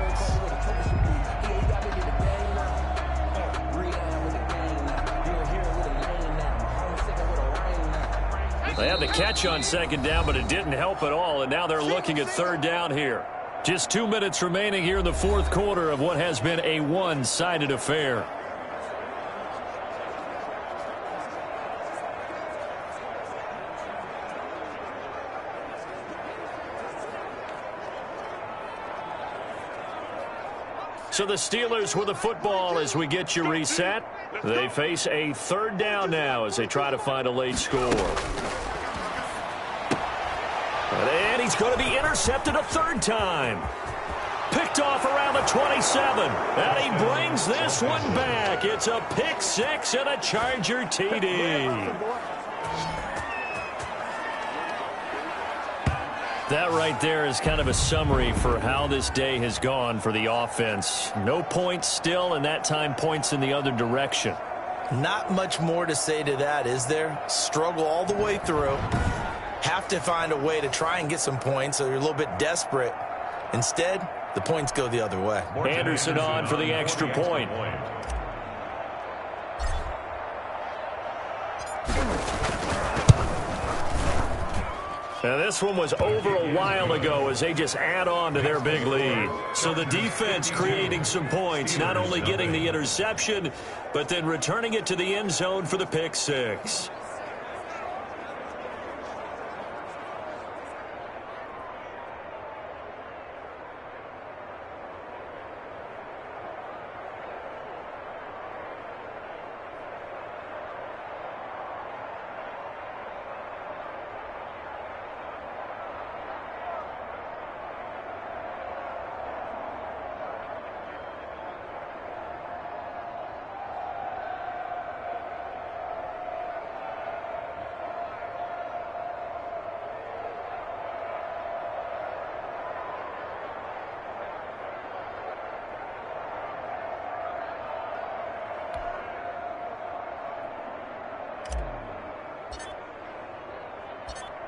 They had the catch on second down, but it didn't help at all, and now they're looking at third down here. Just 2 minutes remaining here in the fourth quarter of what has been a one-sided affair. So the Steelers with the football as we get you reset. They face a third down now as they try to find a late score. And he's going to be intercepted a third time. Picked off around the 27. And he brings this one back. It's a pick six and a Charger TD. That right there is kind of a summary for how this day has gone for the offense. No points still, and that time points in the other direction. Not much more to say to that, is there? Struggle all the way through. Have to find a way to try and get some points, so you're a little bit desperate. Instead, the points go the other way. Anderson on for the extra point. Now this one was over a while ago as they just add on to their big lead. So the defense creating some points, not only getting the interception, but then returning it to the end zone for the pick six.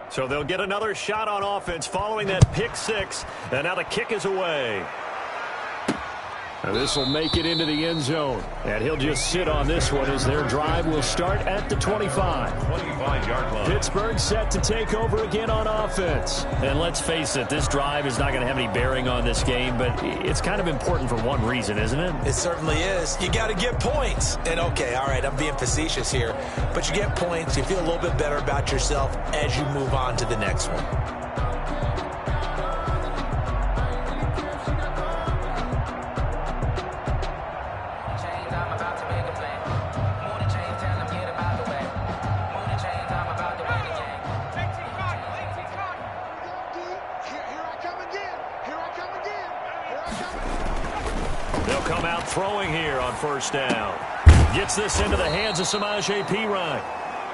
So they'll get another shot on offense following that pick six. And now the kick is away. And this will make it into the end zone. And he'll just sit on this one as their drive will start at the 25. 25-yard line. Pittsburgh set to take over again on offense. And let's face it, this drive is not going to have any bearing on this game, but it's kind of important for one reason, isn't it? It certainly is. You got to get points. And okay, all right, I'm being facetious here, but you get points, you feel a little bit better about yourself as you move on to the next one. Throwing here on first down. Gets this into the hands of Samaje Perine.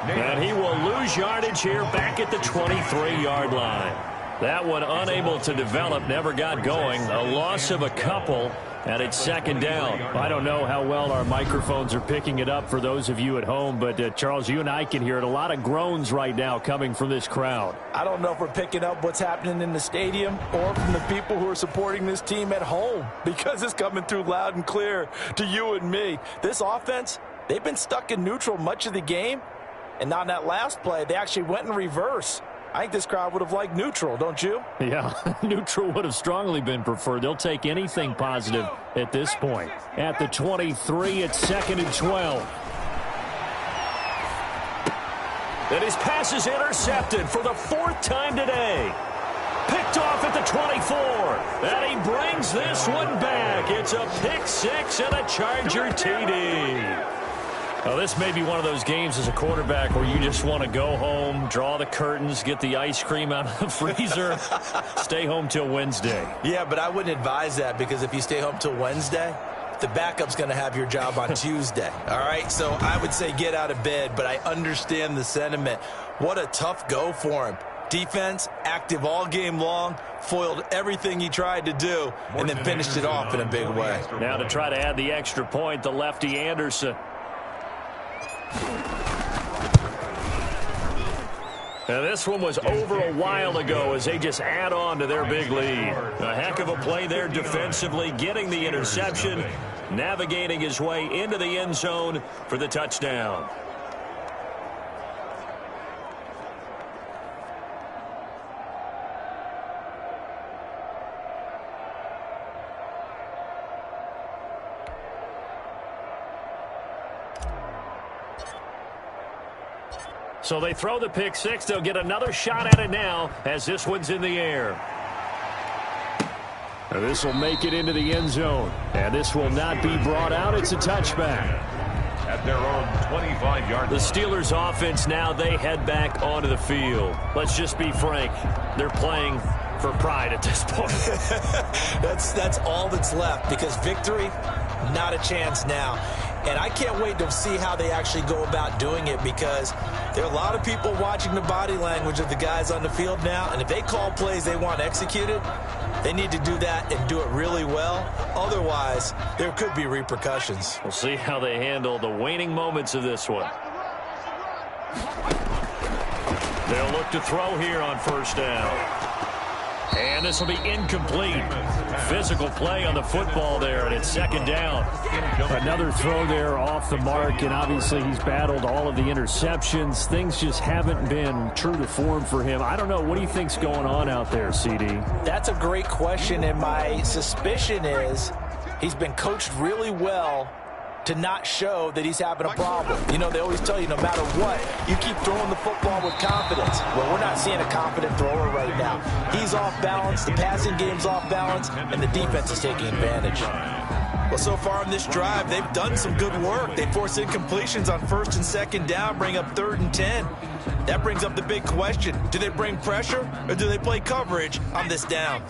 And he will lose yardage here back at the 23-yard line. That one unable to develop, never got going. A loss of a couple, and it's second down. I don't know how well our microphones are picking it up for those of you at home, but Charles, you and I can hear it. A lot of groans right now coming from this crowd. I don't know if we're picking up what's happening in the stadium or from the people who are supporting this team at home, because it's coming through loud and clear to you and me. This offense, they've been stuck in neutral much of the game, and on that last play, they actually went in reverse. I think this crowd would have liked neutral, don't you? Yeah, neutral would have strongly been preferred. They'll take anything positive at this point. At the 23, it's 2nd and 12. And his pass is intercepted for the 4th time today. Picked off at the 24. And he brings this one back. It's a pick six and a Charger TD. Well, this may be one of those games as a quarterback where you just want to go home, draw the curtains, get the ice cream out of the freezer, stay home till Wednesday. Yeah, but I wouldn't advise that, because if you stay home till Wednesday, the backup's going to have your job on Tuesday. All right, so I would say get out of bed, but I understand the sentiment. What a tough go for him. Defense, active all game long, foiled everything he tried to do, and then finished it off in a big way. Now to try to add the extra point, the lefty Anderson. Now this one was over a while ago as they just add on to their big lead. A heck of a play there defensively, getting the interception, navigating his way into the end zone for the touchdown. So they throw the pick six. They'll get another shot at it now as this one's in the air. And this will make it into the end zone. And this will not be brought out. It's a touchback. At their own 25-yard line. The Steelers offense now, they head back onto the field. Let's just be frank. They're playing for pride at this point. That's all that's left, because victory, not a chance now. And I can't wait to see how they actually go about doing it, because there are a lot of people watching the body language of the guys on the field now, and if they call plays they want executed, they need to do that and do it really well. Otherwise, there could be repercussions. We'll see how they handle the waning moments of this one. They'll look to throw here on first down. And this will be incomplete. Physical play on the football there, and it's second down. Another throw there off the mark, and obviously he's battled all of the interceptions. Things just haven't been true to form for him. I don't know. What do you think's going on out there, CD? That's a great question, and my suspicion is he's been coached really well to not show that he's having a problem. You know, they always tell you no matter what, you keep throwing the football with confidence. Well, we're not seeing a confident thrower right now. He's off balance, the passing game's off balance, and the defense is taking advantage. Well, so far in this drive, they've done some good work. They force incompletions on first and second down, bring up 3rd and 10. That brings up the big question. Do they bring pressure, or do they play coverage on this down?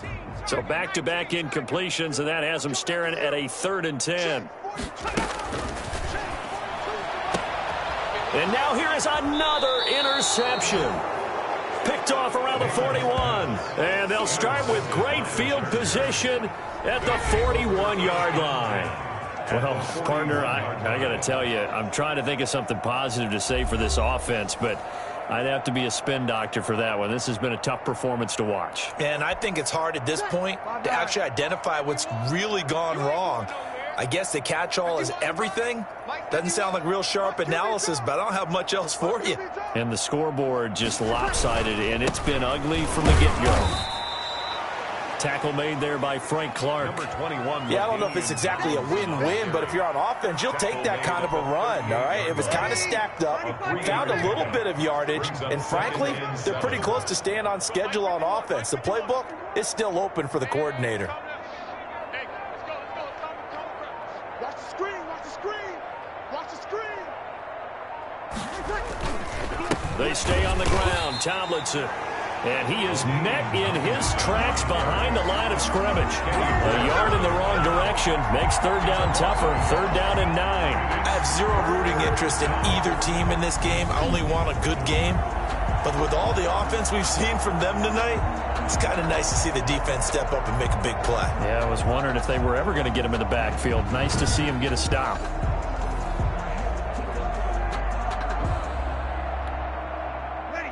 So back-to-back incompletions, and that has them staring at a 3rd and 10. And now here is another interception. Picked off around the 41. And they'll start with great field position at the 41-yard line. Well, partner, I got to tell you, I'm trying to think of something positive to say for this offense, but I'd have to be a spin doctor for that one. This has been a tough performance to watch. And I think it's hard at this point to actually identify what's really gone wrong. I guess the catch-all is everything. Doesn't sound like real sharp analysis, but I don't have much else for you. And the scoreboard just lopsided, and it's been ugly from the get-go. Tackle made there by Frank Clark. Number 21. Yeah, I don't know if it's exactly a win-win, but if you're on offense, you'll take that kind of a run, all right? It was kind of stacked up, found a little bit of yardage, and frankly, they're pretty close to staying on schedule on offense. The playbook is still open for the coordinator. They stay on the ground. Tomlinson. And he is met in his tracks behind the line of scrimmage. A yard in the wrong direction makes 3rd down tougher. 3rd down and 9. I have zero rooting interest in either team in this game. I only want a good game. But with all the offense we've seen from them tonight, it's kind of nice to see the defense step up and make a big play. Yeah, I was wondering if they were ever going to get him in the backfield. Nice to see him get a stop.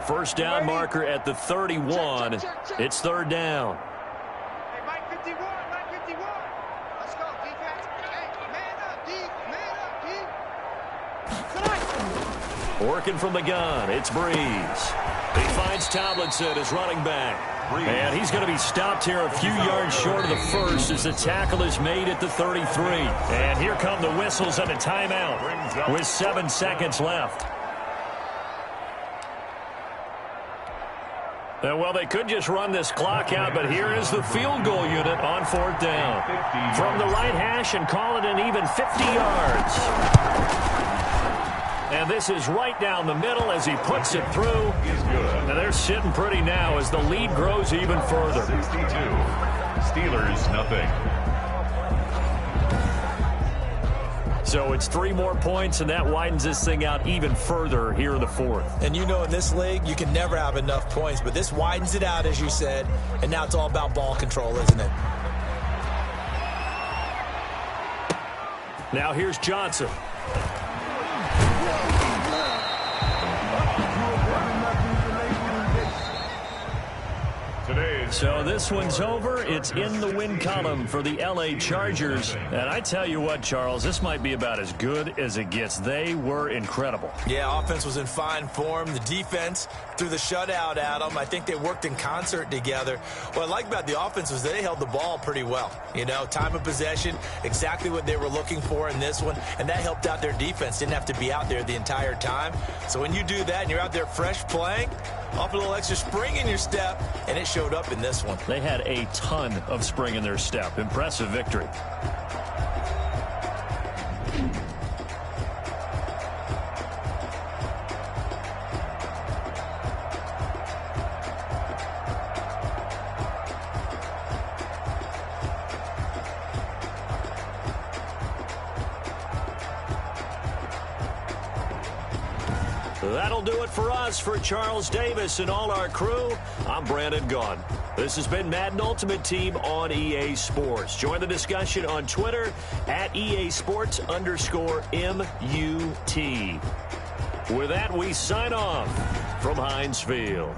First down marker at the 31. It's 3rd down. Hey, Mike 51, Mike 51. Let's go, defense. Hey, man up, D. Working from the gun, it's Breeze. He finds Tomlinson as running back. And he's going to be stopped here a few yards short of the first as the tackle is made at the 33. And here come the whistles and a timeout with 7 seconds left. Well, they could just run this clock out, but here is the field goal unit on 4th down. From the right hash and call it an even 50 yards. And this is right down the middle as he puts it through. And they're sitting pretty now as the lead grows even further. 62. Steelers, nothing. So it's 3 more points, and that widens this thing out even further here in the 4th. And you know in this league, you can never have enough points, but this widens it out, as you said, and now it's all about ball control, isn't it? Now here's Johnson. Today's So this one's over. It's in the win column for the L.A. Chargers. And I tell you what, Charles, this might be about as good as it gets. They were incredible. Yeah, offense was in fine form. The defense threw the shutout at them. I think they worked in concert together. What I like about the offense was they held the ball pretty well. You know, time of possession, exactly what they were looking for in this one. And that helped out their defense. Didn't have to be out there the entire time. So when you do that and you're out there fresh playing, off a little extra spring in your step, and it showed up in this one. They had a ton of spring in their step. Impressive victory. That'll do it for us. For Charles Davis and all our crew, I'm Brandon Gaughan. This has been Madden Ultimate Team on EA Sports. Join the discussion on Twitter at EASports_MUT. With that, we sign off from Heinz Field.